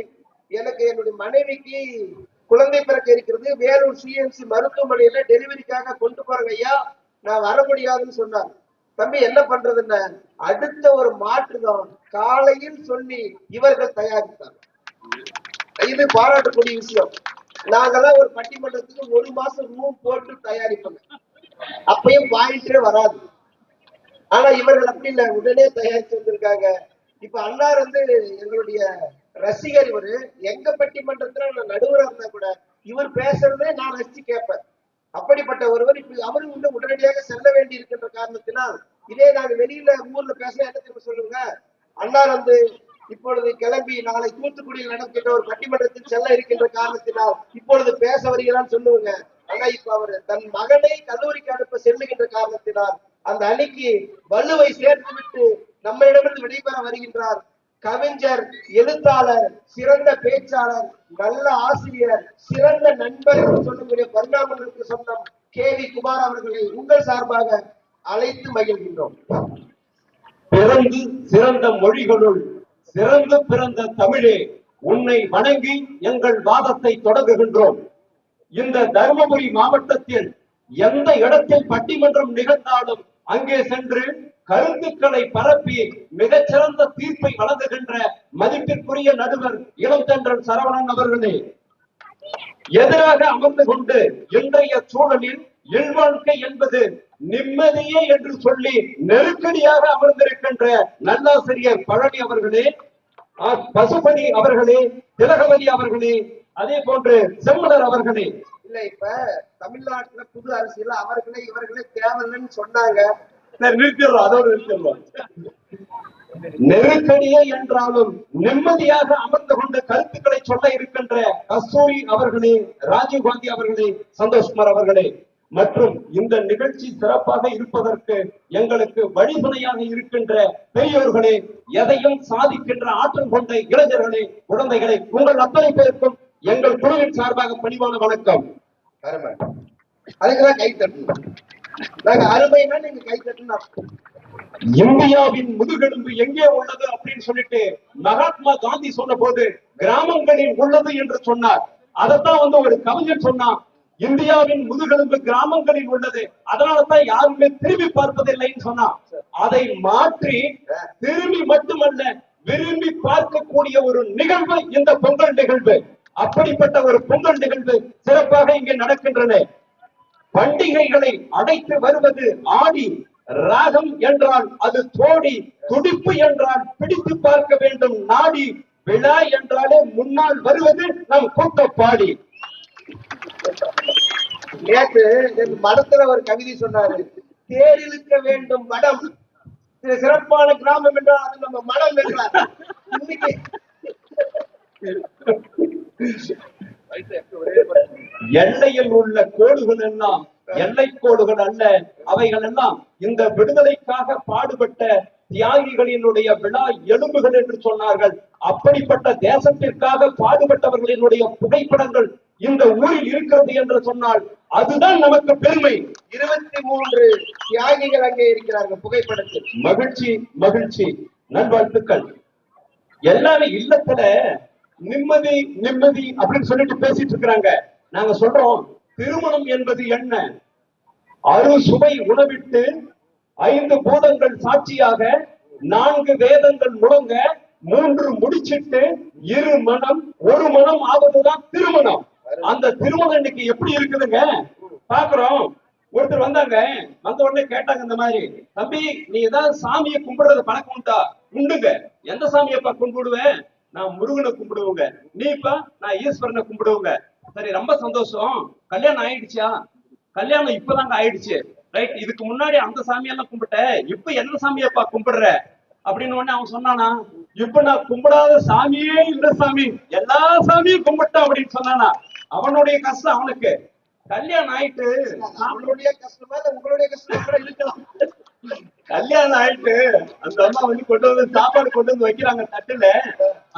எனக்கு என்னுடைய மனைவிக்கு குழந்தை பிறக்க இருக்கிறது, வேலூர் சிஎம்சி மருத்துவமனையில டெலிவரிக்காக கொண்டு போறாங்க ஐயா, நான் வர முடியாதுன்னு சொன்னார். தம்பி என்ன பண்றதுன்னு அடுத்த ஒரு மாற்றுதான் காலையில் சொல்லி இவர்கள் தயாரித்தார். இது பாராட்டக்கூடிய விஷயம். நாங்கெல்லாம் ஒரு பட்டிமன்றத்துக்கு 1 மாசம் ரூம் போட்டு தயாரிப்போம், அப்பயும் பாயிண்டே வராது. ஆனா இவர்கள் அப்படி இல்லை, உடனே தயாரிச்சு வந்திருக்காங்க. இப்ப அண்ணார் எங்களுடைய ரசிகர். இவரு எங்க பட்டிமன்றத்துல நான் நடுவராக இருந்தா கூட இவர் பேசுறதே நான் ரசிச்சு கேட்பேன். அப்படிப்பட்ட ஒருவர் இப்ப அவரும் உடனடியாக செல்ல வேண்டி இருக்கின்ற காரணத்தினால், இதே நாங்க வெளியில ஊர்ல பேச என்ன தெரியும் சொல்லுங்க, அண்ணார் இப்பொழுது கிளம்பி நாளை தூத்துக்குடியில் நடக்கின்ற ஒரு பட்டிமன்றத்தில் செல்ல இருக்கின்ற காரணத்தினால் இப்பொழுது பேச வருகிறான்னு சொல்லுவாங்க. ஆனா இப்ப அவர் தன் மகனை கல்லூரிக்கு அனுப்ப செல்லுகின்ற காரணத்தினால் அந்த அணிக்கு வலுவை சேர்த்து விட்டு நம்மளிடமிருந்து விடைபெற வருகின்றார். கவிஞர், எழுத்தாளர், சிறந்த பேச்சாளர், நல்ல ஆசிரியர், சிறந்த நண்பர் என்று சொல்லக்கூடிய பரிணாமங்களுக்கு சொந்தம் KV குமார் அவர்களை உங்கள் சார்பாக அழைத்து மகிழ்கின்றோம். பிறந்து சிறந்த மொழிகளுள் சிறந்து பிறந்த தமிழே, உன்னை வணங்கி எங்கள் வாதத்தை தொடங்குகின்றோம். இந்த தருமபுரி மாவட்டத்தில் எந்த இடத்தில் பட்டிமன்றம் நிகழ்ந்தாலும் அங்கே சென்று கருத்துக்களை பரப்பி மிகச்சிறந்த தீர்ப்பை வழங்குகின்ற மதிப்பிற்குரிய நடுவர் இளந்தென்றல் சரவணன் அவர்களே, எதிராக அமர்ந்து கொண்டு இன்றைய சூழலில் இல்வாழ்க்கை என்பது நிம்மதியே என்று சொல்லி நெருக்கடியாக அமர்ந்திருக்கின்ற நல்லாசிரியர் பழனி அவர்களே, பசுபதி அவர்களே, திலகவதி அவர்களே, அதே போன்று செம்மலர் அவர்களே. இல்ல இப்ப தமிழ்நாட்டுல புது அரசியல் அவர்களே இவர்களே தேவையில்லைன்னு சொன்னாங்க. நிறுத்திடுறோம், அதோடு நிறுத்திடுறோம். நெருக்கடியே என்றாலும் நிம்மதியாக அமர்ந்து கொண்டு கருத்துக்களை சொல்ல இருக்கின்ற கஸ்தூரி அவர்களே, ராஜீவ்காந்தி அவர்களே, சந்தோஷ்குமார் அவர்களே மற்றும் இந்த நிகழ்ச்சி சிறப்பாக இருப்பதற்கு எங்களுக்கு வழிதுணையாக இருக்கின்ற பெரியோர்களே, எதையும் சாதிக்கின்ற ஆற்றல் கொண்ட இளைஞர்களே, குழந்தைகளை, உங்கள் அத்தனை பேருக்கும் எங்கள் குழுவின் சார்பாக பணிவான வணக்கம். அதுக்குதான் கை தட்டணும். நாங்க அருமைனா நீங்க கை தட்டணும். இந்தியாவின் முதுகெலும்பு எங்கே உள்ளது அப்படின்னு சொல்லிட்டு மகாத்மா காந்தி சொன்ன போது கிராமங்களில் உள்ளது என்று சொன்னார். அதைத்தான் ஒரு கவிஞர் சொன்னான், இந்தியாவின் முதுகெலும்பு கிராமங்களில் உள்ளது, அதனாலதான் யாருமே திரும்பி பார்ப்பதில்லைன்னு சொன்னான். அதை மாற்றி திரும்பி மட்டுமல்ல விரும்பி பார்க்கக்கூடிய ஒரு நிகழ்வு இந்த பொங்கல் நிகழ்வு. அப்படிப்பட்ட ஒரு பொங்கல் நிகழ்வு சிறப்பாக இங்கே நடக்கின்றன. பண்டிகைகளை அடைத்து வருவது ஆடி, ராகம் என்றால் அது தோடி, துடிப்பு என்றால் பிடித்து பார்க்க வேண்டும் நாடி, விழா என்றாலே முன்னால் வருவது நம் கூட்டப்பாடி. நேற்று மடத்துல ஒரு கவிதை சொன்னாரு, தேரிழுக்க வேண்டும் மடம், சிறப்பான கிராமம் என்றால் அது நம்ம மடம் என்றார். இன்னைக்கு எல்லையில் உள்ள கோடுகள் எல்லாம் எல்லைக்கோடுகள் அல்ல, அவைகள் எல்லாம் இந்த விடுதலைக்காக பாடுபட்ட தியாகிகளினுடைய விழா எலும்புகள் என்று சொன்னார்கள். அப்படிப்பட்ட தேசத்திற்காக பாடுபட்டவர்களினுடைய புகைப்படங்கள் இந்த ஊரில் இருக்கிறது என்று சொன்னால் அதுதான் நமக்கு பெருமை. 23 தியாகிகள் அங்கே இருக்கிறார்கள் புகைப்படத்தில். மகிழ்ச்சி மகிழ்ச்சி, நல்வாழ்த்துக்கள். எல்லாரும் இல்லத்துல நிம்மதி நிம்மதி அப்படின்னு சொல்லிட்டு பேசிட்டு இருக்கிறாங்க. நாங்க சொல்றோம், திருமணம் என்பது என்ன? அறுசுவை உணவிட்டு 5 பூதங்கள் சாட்சியாக 4 வேதங்கள் முழங்க 3 முடிச்சிட்டு 2 மனம் 1 மனம் ஆவதுதான் திருமணம். அந்த திருமணம் இன்னைக்கு எப்படி இருக்குதுங்க பாக்குறோம். ஒருத்தர் வந்தாங்க, வந்த உடனே கேட்டாங்க இந்த மாதிரி, தம்பி நீ ஏதாவது சாமியை கும்பிடுறது பழக்கம் உண்டா? உண்டுங்க. எந்த சாமியப்பா கும்பிடுவேன்? நான் முருகனை கும்பிடுவேங்க. நீப்பா? நான் ஈஸ்வரனை கும்பிடுவேங்க. சரி, ரொம்ப சந்தோஷம். கல்யாணம் ஆயிடுச்சா? கல்யாணம் இப்பதாங்க ஆயிடுச்சு. ரைட், இதுக்கு முன்னாடி அந்த சாமியெல்லாம் கும்பிட்ட, இப்ப எந்த சாமியப்பா கும்பிடுற அப்படின்னு உடனே அவன் சொன்னானா, இப்ப நான் கும்பிடாத சாமியே இல்ல சாமி, எல்லா சாமியும் கும்பிட்டான் அப்படின்னு சொன்னானா. அவனுடைய கஷ்டம் அவனுக்கு. கல்யாணம் ஆயிட்டு அவனுடைய கஷ்டமா இல்ல உங்களுடைய கஷ்டமா கூட இருக்கலாம். கல்யாணம் ஆயிட்டு அந்த அம்மா வந்து கொண்டு வந்து சாப்பாடு கொண்டு வந்து வைக்கிறாங்க தட்டுல.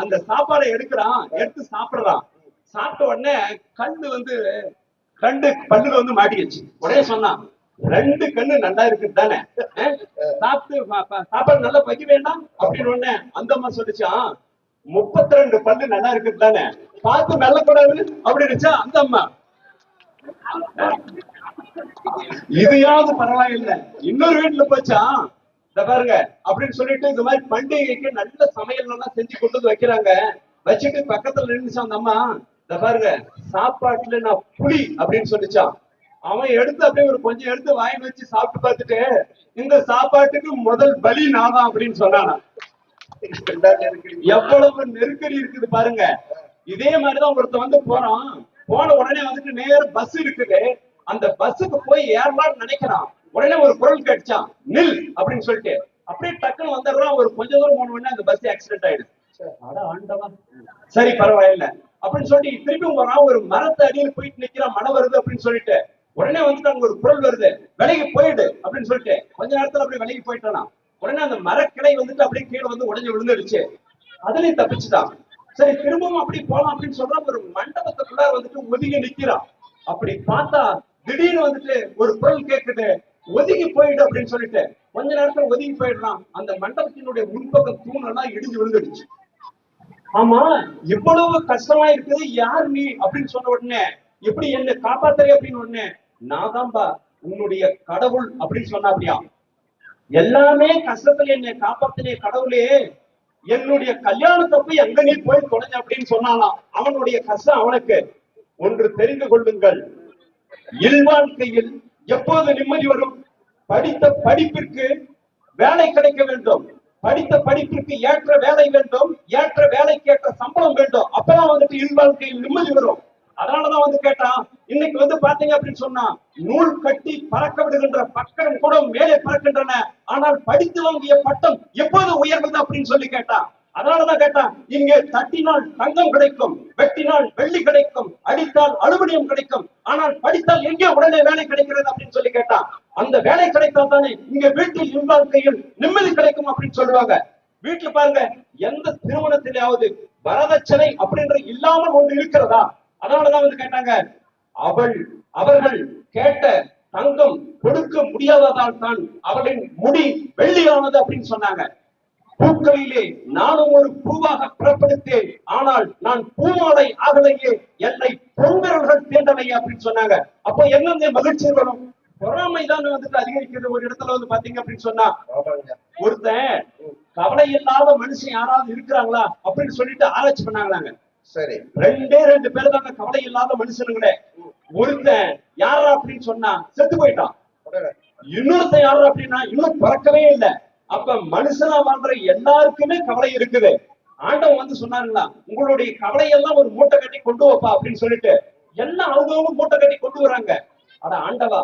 அந்த சாப்பாடை எடுக்கிறான், எடுத்து சாப்பிடுறான். சாப்பிட்ட உடனே கண்டு பல்லுல வந்து மாட்டிடுச்சு. உடனே சொன்னான், 2 கண்ணு நல்லா இருக்குது தானே, சாப்பிட்டு சாப்பாடு நல்லா வைக்க வேண்டாம் அப்படின்னு. உடனே அந்த அம்மா சொல்லிச்சான், 32 பல்லு நல்லா இருக்குது தானே, பார்த்து மெல்லக்கூடாது அப்படின்னுச்சா அந்த அம்மா. இதையாவது பரவாயில்லை. இன்னொரு வீட்டுல போச்சா, இந்த பாருங்க அப்படின்னு சொல்லிட்டு இந்த மாதிரி பண்டிகைக்கு நல்ல சமையல் எல்லாம் செஞ்சு கொண்டு வந்து வைக்கிறாங்க. வச்சுட்டு பக்கத்துல நின்றுச்சான் அந்த அம்மா, இந்த பாருங்க சாப்பாட்டுல நான் புளி அப்படின்னு சொல்லிச்சான். அவன் எடுத்து அப்படியே ஒரு கொஞ்சம் எடுத்து வாங்கி வச்சு சாப்பிட்டு பார்த்துட்டு, இந்த சாப்பாட்டுக்கு முதல் பலி நாதான் அப்படின்னு சொன்னானா. எவ்வளவு நெருக்கடி இருக்குது பாருங்க. இதே மாதிரிதான் ஒருத்தர் வந்து போறான். போன உடனே வந்துட்டு நேர பஸ் இருக்குது. அந்த பஸ்ஸுக்கு போய் ஏறலாம்னு நினைக்கிறான். உடனே ஒரு குரல் கேட்டுச்சான், நில் அப்படின்னு சொல்லிட்டு. அப்படியே டக்குன்னு வந்துடுறான். ஒரு கொஞ்ச தூரம் போன உடனே அந்த பஸ் ஆக்சிடென்ட் ஆயிடுது. சரி பரவாயில்ல அப்படின்னு சொல்லிட்டு திருப்பி வரான். ஒரு மரத்தை அடியில் போயிட்டு நிக்கிறான், மழை வருது அப்படின்னு சொல்லிட்டு. உடனே வந்துட்டு அங்க ஒரு குரல் வருது, விலகி போயிடு அப்படின்னு சொல்லிட்டு. கொஞ்ச நேரத்துல அப்படியே விலகி போயிட்டானா. உடனே அந்த மரக்கிளை வந்துட்டு அப்படியே கீழே வந்து உடஞ்சு விழுந்துடுச்சு. அதுலயும் தப்பிச்சுட்டான். சரி, திரும்பவும் அப்படி போலாம் அப்படின்னு சொல்ற ஒரு மண்டபத்துக்குள்ள வந்துட்டு ஒதுங்கி நிக்கிறான். அப்படி பார்த்தா திடீர்னு வந்துட்டு ஒரு குரல் கேக்குது, ஒதுங்கி போயிடு அப்படின்னு சொல்லிட்டு. கொஞ்ச நேரத்துல ஒதுங்கி போயிடுறான். அந்த மண்டபத்தினுடைய முன்பக்கம் தூணெல்லாம் இடிஞ்சு விழுந்துடுச்சு. ஆமா, இவ்வளவு கஷ்டமா இருக்குது, யார் நீ அப்படின்னு சொன்ன உடனே, எப்படி என்ன காப்பாத்துறே அப்படின்னு உடனே, நான் தான்பா உன்னுடைய கடவுள் அப்படின்னு சொன்னா. அப்படியா, எல்லாமே கஷ்டத்துல என்னை காப்பாத்தினே கடவுளே, என்னுடைய கல்யாணத்தப்ப எங்க நீ போய் தொலைஞ்ச அப்படின்னு சொன்னாலாம். அவனுடைய கஷ்டம் அவனுக்கு. ஒன்று தெரிந்து கொள்ளுங்கள், இல்வாழ்க்கையில் எப்போது நிம்மதி வரும்? படித்த படிப்பிற்கு வேலை கிடைக்க வேண்டும், படித்த படிப்பிற்கு ஏற்ற வேலை வேண்டும், ஏற்ற வேலைக்கு ஏற்ற சம்பளம் வேண்டும். அப்பதான் வந்துட்டு இல்வாழ்க்கையில் நிம்மதி வரும். அதனாலதான் வந்து கேட்டான். இன்னைக்கு வந்து பாத்தீங்க அப்படின்னு சொன்னா, நூல் கட்டி பறக்க விடுகின்ற பக்கம் கூட மேலே பறக்கின்றன. ஆனால் படித்து வாங்கிய பட்டம் எப்போது உயர்ந்தது அப்படின்னு சொல்லி கேட்டான். அதனாலதான் கேட்டான், இங்கே தட்டினால் தங்கம் கிடைக்கும், வெட்டினால் வெள்ளி கிடைக்கும், அடித்தால் அலுமினியம் கிடைக்கும், ஆனால் படித்தால் எங்கே உடனே வேலை கிடைக்கிறது அப்படின்னு சொல்லி கேட்டான். அந்த வேலை கிடைத்தால் தானே இங்க வீட்டில் இல்வாழ்க்கையில் நிம்மதி கிடைக்கும் அப்படின்னு சொல்லுவாங்க. வீட்டுல பாருங்க, எந்த திருமணத்திலாவது வரதட்சணை அப்படின்ற இல்லாமல் ஒன்று இருக்கிறதா? அதனாலதான் வந்து கேட்டாங்க, அவர்கள் கேட்ட தங்கம் கொடுக்க முடியாததால் தான் அவளின் முடி வெள்ளியானது அப்படின்னு சொன்னாங்க. பூக்களிலே நானும் ஒரு பூவாக புறப்படுத்தேன், ஆனால் நான் பூமாலை ஆகலையே, என்னை பொங்கல்கள் தேர்ந்தனையே அப்படின்னு சொன்னாங்க. அப்ப என்ன மகிழ்ச்சி வரும்? பொறாமைதான் வந்துட்டு அதிகரிக்கிறது. ஒரு இடத்துல வந்து பாத்தீங்க அப்படின்னு சொன்னா, ஒருத்தன் கவலை இல்லாத மனுஷன் யாராவது இருக்கிறாங்களா அப்படின்னு சொல்லிட்டு ஆராய்ச்சி பண்ணாங்களாங்க. சரி, 2 பேர் தாங்க கவலை இல்லாத மனுஷனுங்களே. ஒருத்தன் யாரா அப்படின்னு சொன்னா செத்து போயிட்டான். இன்னொருத்தன் யாரா அப்படின்னா இன்னும் பிறக்கவே இல்லை. அப்ப மனுஷனா வாழ்ற எல்லாருக்குமே கவலை இருக்குது. ஆண்டவன் வந்து சொன்னாருங்களா, உங்களுடைய கவலையெல்லாம் ஒரு மூட்டை கட்டி கொண்டு வைப்பா அப்படின்னு சொல்லிட்டு எல்லாம் அவங்க மூட்டை கட்டி கொண்டு வராங்க. ஆனா ஆண்டவா,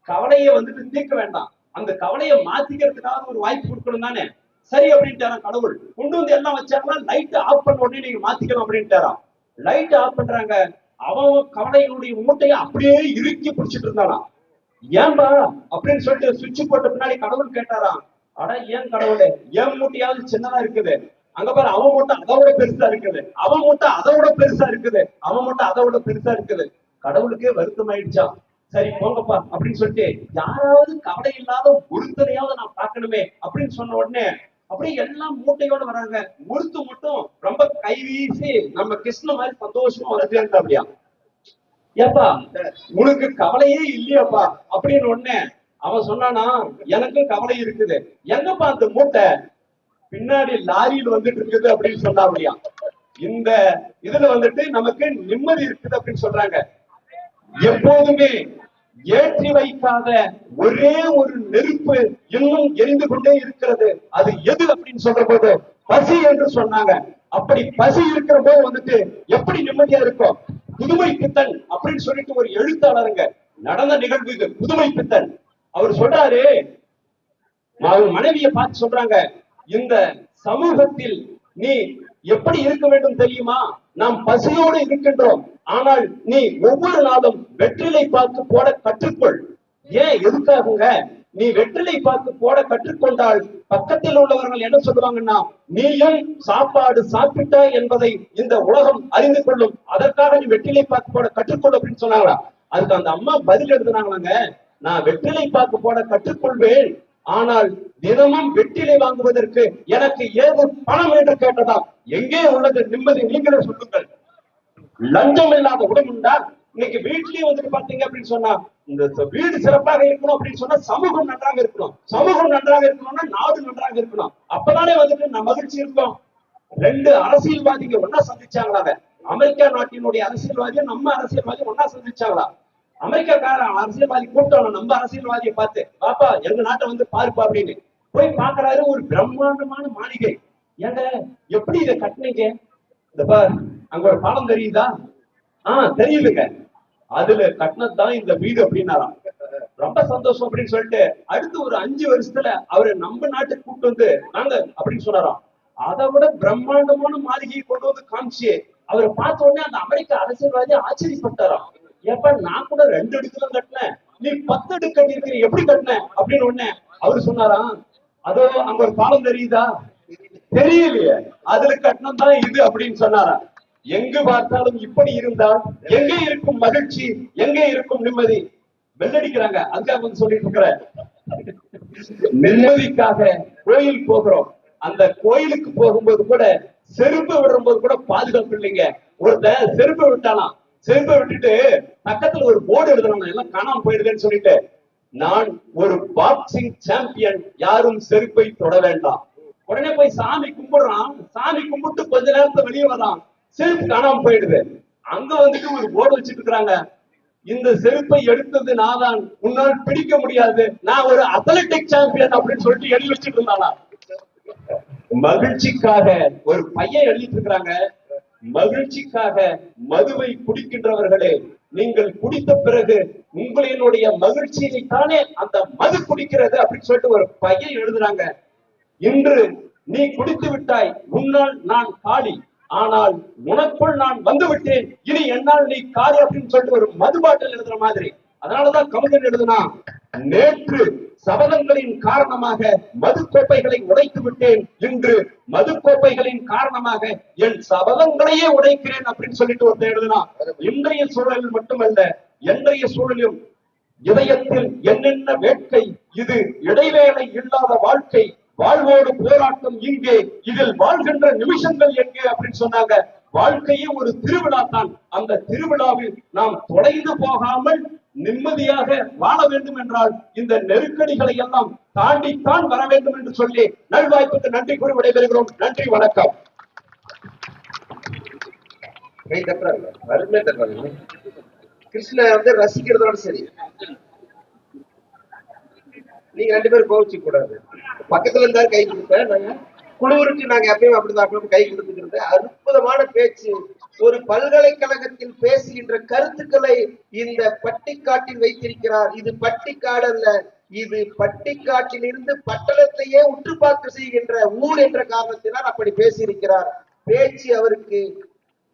கவலையை வந்துட்டு தீர்க்க வேண்டாம், அந்த கவலையை மாத்திக்கிறதுக்காக ஒரு வாய்ப்பு கொடுக்கணும் தானே. சரி அப்படின்ட்டாராம் கடவுள். கொண்டு வந்து எல்லாம் வச்சாங்கன்னா லைட் ஆஃப் பண்ண உடனே நீங்க மாத்திக்கணும் அப்படின்ட்டாராம். லைட் ஆஃப் பண்றாங்க. அவன் கவலையினுடைய மூட்டையை அப்படியே இறுக்கி பிடிச்சிட்டு இருந்தானா. ஏன்பா அப்படின்னு சொல்லிட்டு சுவிட்ச் போட்ட பின்னாடி கடவுள் கேட்டாராம். அட ஏன் கடவுளே, ஏன் மூட்டையாவது சின்னதா இருக்குது, அங்க பாரு அவன் மூட்டை அதை விட பெருசா இருக்குது, அவன் மூட்டை அதை விட பெருசா இருக்குது, அவன் மூட்டை அதை விட பெருசா இருக்குது. கடவுளுக்கே வருத்தம் ஆயிடுச்சான். சரி போங்கப்பா அப்படின்னு சொல்லிட்டு யாராவது கவலை இல்லாத ஒருத்தரையாவது நான் பார்க்கணுமே அப்படின்னு சொன்ன உடனே அப்படியே எல்லாம் மூட்டையோட வராங்க. ஒருத்து மட்டும் ரொம்ப கை வீசி நம்ம கிருஷ்ண மாதிரி சந்தோஷமா வந்துட்டே இருந்தா அப்படியா. ஏப்பா உனக்கு கவலையே இல்லையாப்பா அப்படின்னு உடனே அவன் சொன்னானா, எனக்கும் கவலை இருக்குது. எங்கப்பா அந்த மூட்டை? பின்னாடி லாரியில் வந்துட்டு இருக்குது அப்படின்னு சொன்னா அப்படியா. இந்த இதுல வந்துட்டு நமக்கு நிம்மதி இருக்குது அப்படின்னு சொல்றாங்க. எப்போதுமே ஏற்றி வைக்காத ஒரே ஒரு நெருப்பு இன்னும் எரிந்து கொண்டே இருக்கிறது. அது எது அப்படின்னு சொல்ற போது பசி என்று சொன்னாங்க. அப்படி பசி இருக்கிற போது வந்துட்டு எப்படி நிம்மதியா இருக்கும்? புதுமை பித்தன் அப்படின்னு சொல்லிட்டு ஒரு எழுத்தாளருங்க, நடந்த நிகழ்வு இது. புதுமை பித்தன் அவர் சொல்றாரு, அவர் மனைவியை பார்த்து சொல்றாங்க, இந்த சமூகத்தில் நீ எப்படி இருக்க வேண்டும் தெரியுமா? நாம் பசியோடு இருக்கின்றோம், ஆனால் நீ ஒவ்வொரு நாளும் வெற்றிலை பாக்கு போட கற்றுக்கொள். ஏன் எதுக்காகுங்க? நீ வெற்றிலை பாக்கு போட கற்றுக்கொண்டால் பக்கத்தில் உள்ளவர்கள் என்ன சொல்லுவாங்கன்னா, நீயும் சாப்பாடு சாப்பிட்டாய் என்பதை இந்த உலகம் அறிந்து கொள்ளும், அதற்காக நீ வெற்றிலை பாக்கு போட கற்றுக்கொள் அப்படின்னு சொன்னாங்களா. அதுக்கு அந்த அம்மா பதில் எழுதுனாங்களாங்க, நான் வெற்றிலை பாக்கு போட கற்றுக்கொள்வேன், ஆனால் தினமும் வெற்றிலை வாங்குவதற்கு எனக்கு ஏது பணம் என்று கேட்டதா. எங்கே உள்ளது நிம்மதி? நீங்களே சொல்லுங்கள். லஞ்சம் இல்லாத உடம்புண்டா? இன்னைக்கு வீட்லயே வந்துட்டு பாத்தீங்க அப்படின்னு சொன்னா, இந்த வீடு சிறப்பாக இருக்கணும் அப்படின்னு சொன்னா சமூகம் நன்றாக இருக்கணும், சமூகம் நன்றாக இருக்கணும்னா நாடு நன்றாக இருக்கணும். அப்பதானே வந்துட்டு நம்ம மகிழ்ச்சி இருக்கும். ரெண்டு அரசியல்வாதிங்க ஒன்னா சந்திச்சாங்களாங்க. அமெரிக்கா நாட்டினுடைய அரசியல்வாதியும் நம்ம அரசியல்வாதியும் ஒன்னா சந்திச்சாங்களா. அமெரிக்காக்கார அரசியல்வாதி கூப்பிட்டோம் நம்ம அரசியல்வாதியை பார்த்து, பாப்பா எங்க நாட்டை வந்து பாருப்பா அப்படின்னு போய் பாக்குறாரு. ஒரு பிரம்மாண்டமான மாளிகை. ஏங்க எப்படி இதை கட்டினீங்க? இந்த பார் அங்க ஒரு பாலம் தெரியுதா? தெரியுதுங்க, அதுல கட்டினதுதான் இந்த வீடு அப்படின்னாராம். ரொம்ப சந்தோஷம் அப்படின்னு சொல்லிட்டு அடுத்து ஒரு 5 வருஷத்துல அவரு நம்ம நாட்டுக்கு கூப்பிட்டு வந்து நாங்க அப்படின்னு சொன்னாராம். அதை விட பிரம்மாண்டமான மாளிகையை கொண்டு வந்து காமிச்சு அவரை பார்த்த உடனே அந்த அமெரிக்க அரசியல்வாதி ஆச்சரியப்பட்டாராம். ஏப்பா நான் கூட 2 அடுக்குல கட்டினேன், நீ 10 அடுக்கு கட்டிருக்கிற, எப்படி கட்டின அப்படின்னு உடனே அவரு சொன்னாராம், அதோ அங்க ஒரு பாலம் தெரியுதா? தெரியலையே, அதுல கட்டினம் தான் இது அப்படின்னு சொன்னாராம். எங்கு பார்த்தாலும் இப்படி இருந்தால் எங்கே இருக்கும் மகிழ்ச்சி, எங்கே இருக்கும் நிம்மதி? வெள்ளடிக்கிறாங்க. அதுக்காக வந்து சொல்லிட்டு இருக்கிற நிம்மதிக்காக கோயில் போகிறோம். அந்த கோயிலுக்கு போகும்போது கூட செருப்பு விடும்போது கூட பாதுகாப்பு இல்லைங்க. ஒருத்தன் செருப்பு விட்டானா, செருப்பை விட்டுட்டு பக்கத்துல ஒரு போர்டு எழுதணும், எல்லாம் காணாம போயிடுதுன்னு சொல்லிட்டு, நான் ஒரு பாக்ஸிங் சாம்பியன், யாரும் செருப்பை தொட வேண்டாம். உடனே போய் சாமி கும்பிடுறான். சாமி கும்பிட்டு கொஞ்ச நேரத்துல வெளியே வரான், செருப்பு காணாம போயிடுது. அங்க வந்துட்டு ஒரு போர்டு வச்சுட்டு இருக்கிறாங்க, இந்த செருப்பை எடுத்தது நான் தான், உன்னால் பிடிக்க முடியாது, நான் ஒரு அத்லெட்டிக் சாம்பியன் அப்படின்னு சொல்லிட்டு எழுதி வச்சுட்டு இருந்தானா. மகிழ்ச்சிக்காக ஒரு பையன் எழுதிட்டு இருக்கிறாங்க, மகிழ்ச்சிக்காக மதுவை குடிக்கின்றவர்களே, நீங்கள் குடித்த பிறகு உங்களினுடைய மகிழ்ச்சியை தானே அந்த மது குடிக்கிறது அப்படின்னு சொல்லிட்டு ஒரு பையன் எழுதுறாங்க. இன்று நீ குடித்து விட்டாய், உன்னால் நான் காலி, ஆனால் உனக்குள் நான் வந்து விட்டேன், இனி என்னால் நீ காலி அப்படின்னு சொல்லிட்டு ஒரு மது பாட்டில் எழுதுற மாதிரி. அதனாலதான் கவிஞன் எழுதுனா, நேற்று சபதங்களின் காரணமாக மது கோப்பைகளை உடைத்து விட்டேன், இன்று மது கோப்பைகளின் காரணமாக என் சபதங்களையே உடைக்கிறேன் அப்படின்னு சொல்லிட்டு ஒருத்தர் எழுதுனா. இன்றைய சூழலில் மட்டுமல்ல, என்றைய சூழலிலும் இதயத்தில் என்னென்ன வேட்கை, இது இடைவேளை இல்லாத வாழ்க்கை, வாழ்வோடு போராட்டம் இங்கே, இதில் வாழ்கின்ற நிமிஷங்கள் எங்கே அப்படின்னு சொன்னாங்க. வாழ்க்கையே ஒரு திருவிழா தான். அந்த திருவிழாவில் நாம் தொலைந்து போகாமல் நிம்மதியாக வாழ வேண்டும் என்றால் இந்த நெருக்கடிகளை எல்லாம் தாண்டித்தான் வர வேண்டும் என்று சொல்லி நல்வாய்ப்புக்கு நன்றி கூறி விடைபெறுகிறோம். நன்றி, வணக்கம். கிருஷ்ண வந்து ரசிக்கிறதோட சரி, நீங்க 2 பேரும் கோவிச்சு கூடாது. பக்கத்துல இருந்தா கை கொடுப்பேன். நாங்க குழுவிற்கு நாங்க எப்பயும் அப்படிதான் கை கொடுத்துக்கிறது. அற்புதமான பேச்சு. ஒரு பல்கலைக்கழகத்தில் பேசுகின்ற கருத்துக்களை இந்த பட்டிக்காட்டில் வைத்திருக்கிறார். இது பட்டிக்காடு அல்ல, இது பட்டிக்காட்டில் இருந்து பட்டணத்தையே உற்றுப்பார்க்க செய்கின்ற ஊர் என்ற காரணத்தினால் அப்படி பேசியிருக்கிறார். பேச்சு அவருக்கு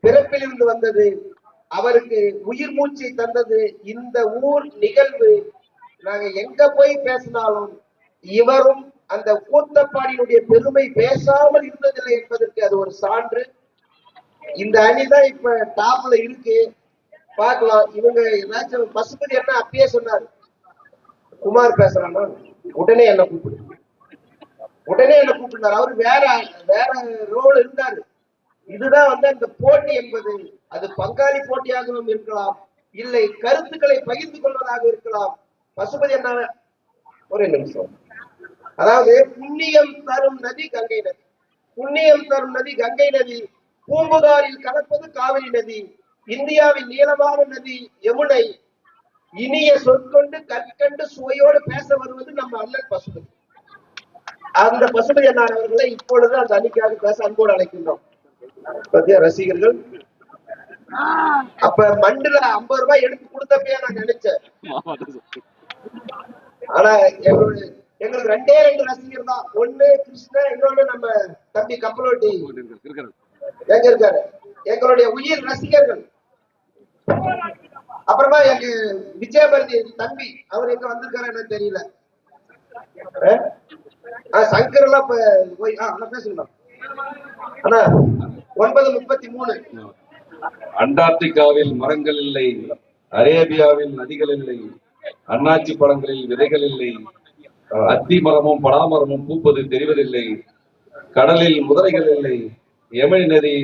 பிறப்பிலிருந்து வந்தது, அவருக்கு உயிர் மூச்சை தந்தது இந்த ஊர் நிகழ்வு. நாங்க எங்க போய் பேசினாலும் இவரும் அந்த கூத்தப்பாடியினுடைய பெருமை பேசாமல் இருந்ததில்லை என்பதற்கு அது ஒரு சான்று. இந்த அணிதான் இப்ப டாப்ல இருக்கு. பார்க்கலாம் இவங்க ஏதாச்சும். பசுபதி என்ன அப்பயே சொன்னாரு, குமார் பேசுறானா உடனே என்ன கூப்பிட்டாரு. அவரு வேற வேற ரோல் இருந்தாரு. இதுதான் வந்து அந்த போட்டி என்பது அது பங்காளி போட்டியாகவும் இருக்கலாம், இல்லை கருத்துக்களை பகிர்ந்து கொள்வதாக இருக்கலாம். பசுபதி என்ன ஒரே நிமிஷம். அதாவது புண்ணியம் தரும் நதி கங்கை நதி, புண்ணியம் தரும் நதி கங்கை நதி, பூம்புகாரில் கலப்பது காவிரி நதி, இந்தியாவின் நீளமான நதி யமுனை, இனிய சொற்கொண்டு கற்கண்டு சுவையோடு பேச வருவது நம்ம அண்ணன் பசுபதி. அந்த பசுபதி அண்ணார் அவர்களை இப்பொழுது அந்த அணிக்காக பேச அன்போடு அழைக்கின்றோம். பத்தியா ரசிகர்கள், அப்ப மண்டுல 50 ரூபாய் எடுத்து கொடுத்தப்பே நான் நினைச்சேன். ஆனா எங்களுக்கு 2 ரசிகர் தான். ஒண்ணு கிருஷ்ணா, இன்னொன்னு நம்ம தம்பி கப்பலோட்டி எங்க இருக்காரு, எங்களுடைய உயிர் ரசிகர்கள். அப்புறமா எங்க விஜயபாரதி தம்பி, அவர் எங்க வந்திருக்காரு எனக்கு தெரியல. சங்கர் எல்லாம் பேசுங்க அண்ணா. 9:33. அண்டார்டிகாவில் மரங்கள் இல்லை, அரேபியாவில் நதிகள் இல்லை, அண்ணாச்சி பழங்களில் விதைகள் இல்லை, அத்தி மரமும் பலாமரமும் பூப்பது தெரிவதில்லை, கடலில் முதலைகள் இல்லை, யமுனை நதி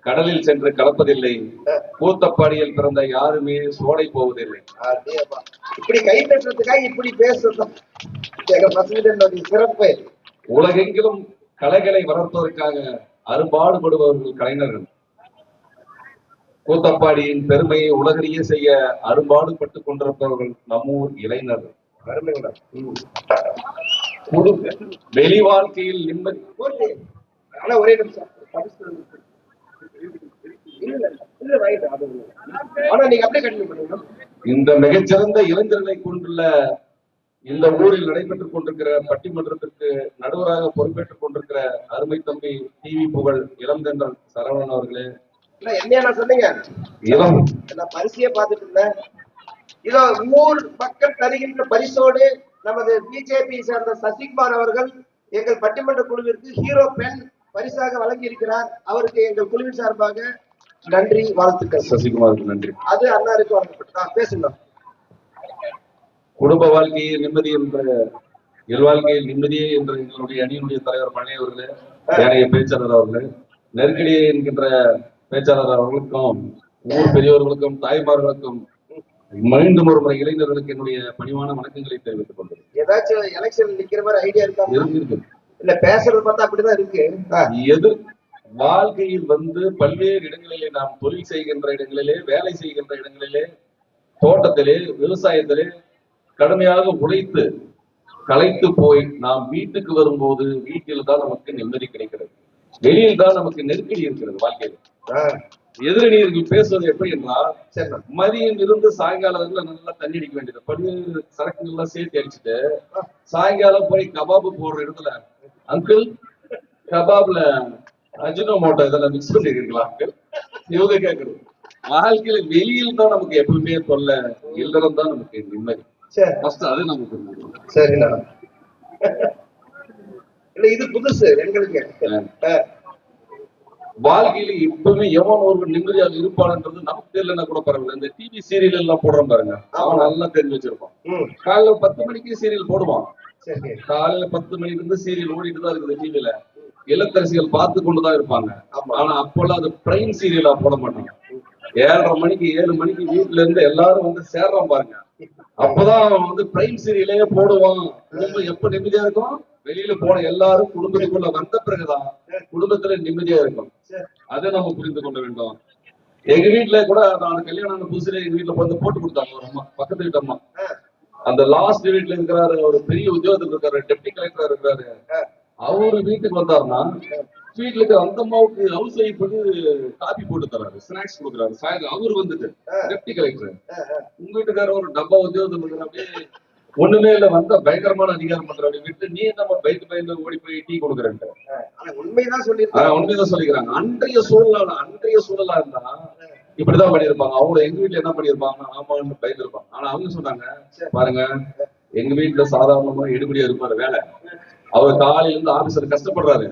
கடலில் சென்று கலப்பதில்லை, கூத்தப்பாடியில் பிறந்த யாருமே சோடை போவதில்லை. இப்படி கை தட்டுறதுக்காக இப்படி பேசுறோம். சிறப்பு. உலகெங்கிலும் கலைகளை வளர்ப்பதற்காக அரும்பாடுபடுபவர்கள் கலைஞர்கள். கூத்தப்பாடியின் பெருமையை உலகறிய செய்ய அரும்பாடுபட்டுக் கொண்டிருப்பவர்கள் நம்மூர் இளைஞர்கள். வெளி வாழ்க்கையில் நிம்மதி. ஒரே நிமிஷம். இந்த மிகச்சிறந்த இளைஞர்களை கொண்டுள்ள இந்த ஊரில் நடைபெற்றுக் கொண்டிருக்கிற பட்டிமன்றத்திற்கு நடுவராக பொறுப்பேற்றுக் கொண்டிருக்கிற அருமை தம்பி டிவி புகழ் இளந்தென்றல் சரவணன் அவர்களே. என்ன சொன்னீங்க? இளம் பரிசையே பார்த்துட்டு இருந்தேன். இதோ ஊர் மக்கள் தருகின்ற பரிசோடு நமது பிஜேபி சேர்ந்த சசிகுமார் அவர்கள் எங்கள் பட்டிமன்ற குழுவிற்கு ஹீரோ பெண் பரிசாக வழங்கி இருக்கிறார். அவருக்கு எங்கள் குழுவின் சார்பாக நன்றி, வாழ்த்துக்கள். சசிகுமாருக்கு நன்றி. அது அண்ணாருக்கு வழங்கப்பட்டதா? பேசுங்க. குடும்ப வாழ்க்கையில் நிம்மதி என்ற இல்வாழ்க்கையில் நிம்மதியே என்ற எங்களுடைய அணியினுடைய தலைவர் பழனி அவர்களே, ஏனைய பேச்சாளர் அவர்களே, நெருக்கடியே என்கின்ற பேச்சாளர் அவர்களுக்கும், ஊர் பெரியவர்களுக்கும், தாய்மார்களுக்கும், மீண்டும் ஒரு முறை இளைஞர்களுக்கு என்னுடைய பணிவான வணக்கங்களை தெரிவித்துக் கொண்டது. ஏதாச்சும் எலெக்ஷன் நிக்கிற மாதிரி ஐடியா இருக்கா? இருக்கு. இல்ல பேசுறது பார்த்தா அப்படிதான் இருக்கு. எதிர் வாழ்க்கையில் பல்வேறு இடங்களிலே நாம் தொழில் செய்கின்ற இடங்களிலே, வேலை செய்கின்ற இடங்களிலே, தோட்டத்திலே, விவசாயத்திலே கடுமையாக உழைத்து களைத்து போய் நாம் வீட்டுக்கு வரும்போது வீட்டில் தான் நமக்கு நிம்மதி கிடைக்கிறது, வெளியில் தான் நமக்கு நெருக்கடி இருக்கிறது. வாழ்க்கையில் எதிரணியர்கள் பேசுவது எப்படி என்றால், மதியம் இருந்து சாயங்காலம் நல்லா தண்ணி அடிக்க வேண்டியது, பல்வேறு சரக்குகள்லாம் சேர்த்து அடிச்சுட்டு சாயங்காலம் போய் கபாபு போடுற இடத்துல, அங்கிள் கபாப்ல அஜினோமோட்டோ இதெல்லாம் மிக்ஸ் பண்ணிருக்கீங்களா அங்கிள், இவங்க கேட்கறது. வாழ்க்கையில வெளியில் தான் நமக்கு எப்பவுமே தொல்லை, இல்லறம் தான் நமக்கு நிம்மதி. அது நமக்கு சரிண்ணா. இல்ல இது புதுசு எங்களுக்கு. வாழ்க்கையில இப்பவுமே எவன் ஒரு நிம்மதியாக இருப்பான்ன்றது நமக்கு தெரியலன்னா கூட பரவாயில்ல. இந்த டிவி சீரியல் எல்லாம் போடுறோம் பாருங்க, அவன் நல்லா தெரிஞ்சு வச்சிருப்பான். காலையில 10 மணிக்கு சீரியல் போடுவான். காலையில 10 மணிக்கு இருந்து சீரியல் ஓடிட்டு தான் இருக்குது டிவில. இல்லத்தரசிகள் பார்த்து கொண்டுதான் இருப்பாங்க. ஆனா அப்பெல்லாம் அது பிரைம் சீரியலா போட மாட்டாங்க. 7:30 மணிக்கு 7 மணிக்கு வீட்டுல இருந்து எல்லாரும் சேர்றோம் பாருங்க, அப்பதான் பிரைம் சீரியலே போடுவான். குடும்பம் எப்ப நிம்மதியா இருக்கும், வெளியில போன எல்லாரும் குடும்பத்துக்குள்ள வந்த பிறகுதான் குடும்பத்துல நிம்மதியா இருக்கும். அதை நம்ம புரிந்து கொள்ள வேண்டும். எங்க வீட்டுல கூட நான் கல்யாணம் ஆன புதுசுல எங்க வீட்டுல போட்டு கொடுத்தாங்க ஒரு அம்மா, பக்கத்து வீட்டு அம்மா. அந்த லாஸ்ட் வீட்டுல இருக்கிறாரு, ஒரு பெரிய உத்தியோகத்துல இருக்காரு, டெப்டி கலெக்டரா இருக்கிறாரு. அவரு வீட்டுக்கு வந்தாருன்னா வீட்டுல இருக்க அந்த அம்மாவுக்கு ஹவுஸ் ஒய்ஃப் காபி போட்டு தராரு, ஸ்நாக்ஸ் கொடுக்குறாரு. சாயங்காலம் அவரு டெப்டி கலெக்டர், உங்க வீட்டுக்காரர் ஒரு டப்பா உத்தியோகத்துல இருக்கிற, அப்படியே ஒண்ணுமே இல்ல, வந்தா பயங்கரமான அதிகாரம் பண்ற அப்படி விட்டு நீ நம்ம பயந்து ஓடி போய் டீ கொடுக்குறேன்ட்டு உண்மைதான் சொல்லிக்கிறாங்க. அன்றைய சூழலா இருந்தா இப்படிதான் பண்ணிருப்பாங்க. அவங்க எங்க வீட்டுல என்ன பண்ணிருப்பாங்க, ஆமான்னு பயந்துருப்பாங்க. ஆனா அவங்க சொன்னாங்க பாருங்க, எங்க வீட்டுல சாதாரணமா எடுபடியா இருப்பாரு வேலை. அவர் காலையில இருந்து ஆபீஸ்ல கஷ்டப்படுறாரு.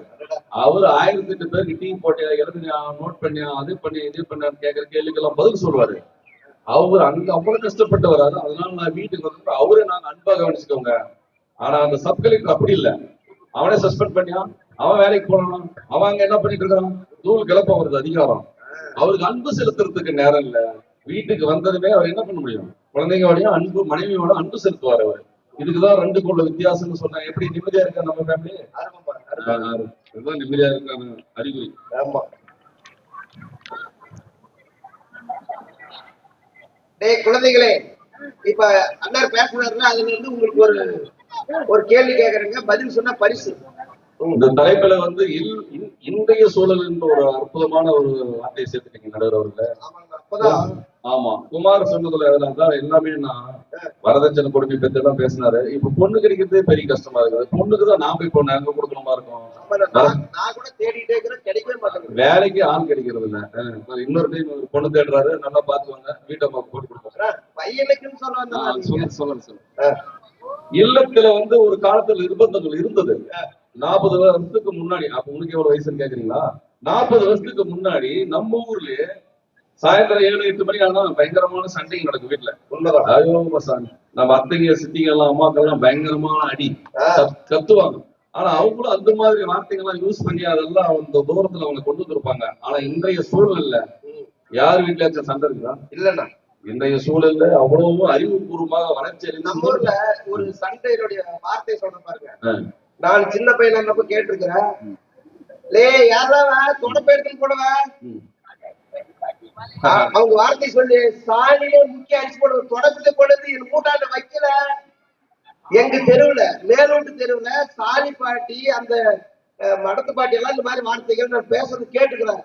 அவர் 1008 பேருக்கு டீ போட்டியா, எழுதுனியா, நோட் பண்ணியா, அது பண்ணி இது பண்ணான்னு கேட்கிற கேள்விக்கெல்லாம் பதில் சொல்லுவாரு. அவர் அங்க அவ்வளவு கஷ்டப்பட்டு வராது. அதனால நான் வீட்டுக்கு வந்து அவரே நாங்க அன்பா கவனிச்சுக்கோங்க. ஆனா அந்த சப் கலெக்டர் அப்படி இல்லை. அவனே சஸ்பெண்ட் பண்ணியான், அவன் வேலைக்கு போனான், அவன் அங்க என்ன பண்ணிட்டு இருக்கான், தூள் கிளப்ப வருது அதிகாரம். அவருக்கு அன்பு செலுத்துறதுக்கு நேரம் இல்ல. வீட்டுக்கு வந்ததுமே அவர் என்ன பண்ண முடியும், குழந்தைங்களோடய அன்பு, மனைவியோட அன்பு செலுத்துவார் அவர். இதுக்குதான் ரெண்டுக்குள்ள வித்தியாசம்னு சொன்னா எப்படி நிம்மதியா இருக்கா நம்ம ஃபேமிலி? இதுதான் நிம்மதியா இருக்கான அறிகுறி. குழந்தைகளே, இப்ப அண்ணார் பேசுறாருன்னா அதுல இருந்து உங்களுக்கு ஒரு கேள்வி கேக்குறீங்க, பதில் சொன்னா பரிசு. இந்த தலைப்புல வந்து இன்றைய சூழல் என்ற ஒரு அற்புதமான ஒரு வார்த்தையை சேர்த்துட்டீங்க நடுவர் அவர்கள். ஆமா, குமார் சொன்னதுல தான் எல்லாமே நான் வரதட்சணை கொடுமை பத்தி எல்லாம் பேசினாரு. இப்ப பொண்ணு கிடைக்கிறதே பெரிய கஷ்டமா இருக்குது. பொண்ணுக்குதான் நான் போய் பொண்ணு அங்க கொடுக்கணுமா இருக்கும். வேலைக்கு ஆள் கிடைக்கிறது இல்ல. இன்னொரு டைம் பொண்ணு தேடுறாரு, நல்லா பாத்துவாங்க, வீட்டை போட்டு கொடுப்பாங்க. இல்லத்துல வந்து ஒரு காலத்துல நிர்பந்தங்கள் இருந்தது. 40 வருஷத்துக்கு முன்னாடி, அப்ப உனக்கு எவ்வளவு வயசுன்னு கேக்குறீங்களா? 40 வருஷத்துக்கு முன்னாடி நம்ம ஊர்லயே சாயந்தரம் 7-8 மணி ஆனா பயங்கரமான சண்டைங்க நடக்கும் வீட்டுல. உண்மைதான். நம்ம அத்தைங்க சித்திங்க எல்லாம் அம்மாக்கெல்லாம் பயங்கரமான அடி கத்துவாங்க. ஆனா அவங்களும் அந்த மாதிரி வார்த்தைகள்லாம் யூஸ் பண்ணி அதெல்லாம் அந்த தூரத்துல அவங்க கொண்டு வந்திருப்பாங்க. ஆனா இன்றைய சூழல்ல யார் வீட்டுல சண்டை இருக்குதா? இல்லன்னா இன்றைய சூழல்ல அவ்வளவு அறிவுபூர்வமாக வளர்ச்சி. நம்ம ஊர்ல ஒரு சண்டையினுடைய வார்த்தை சொல்ற பாருங்க. நான் சின்ன பையனா இருந்தப்ப கேட்டிருக்கிறேன், லே யாராவது தொடப்பெடுத்து போடுவ, அவங்க வார்த்தை சொல்லி சாலியில முக்கிய அடிச்சு போடுவ, தொடப்பத்தை போடுறது என் கூட்டாண்ட வைக்கல. எங்க தெருவுல, மேலோட்டு தெருவுல சாலி பாட்டி, அந்த மடத்து பாட்டி எல்லாம் இந்த மாதிரி வார்த்தைகள் நான் பேசுறது கேட்டுக்கிறேன்.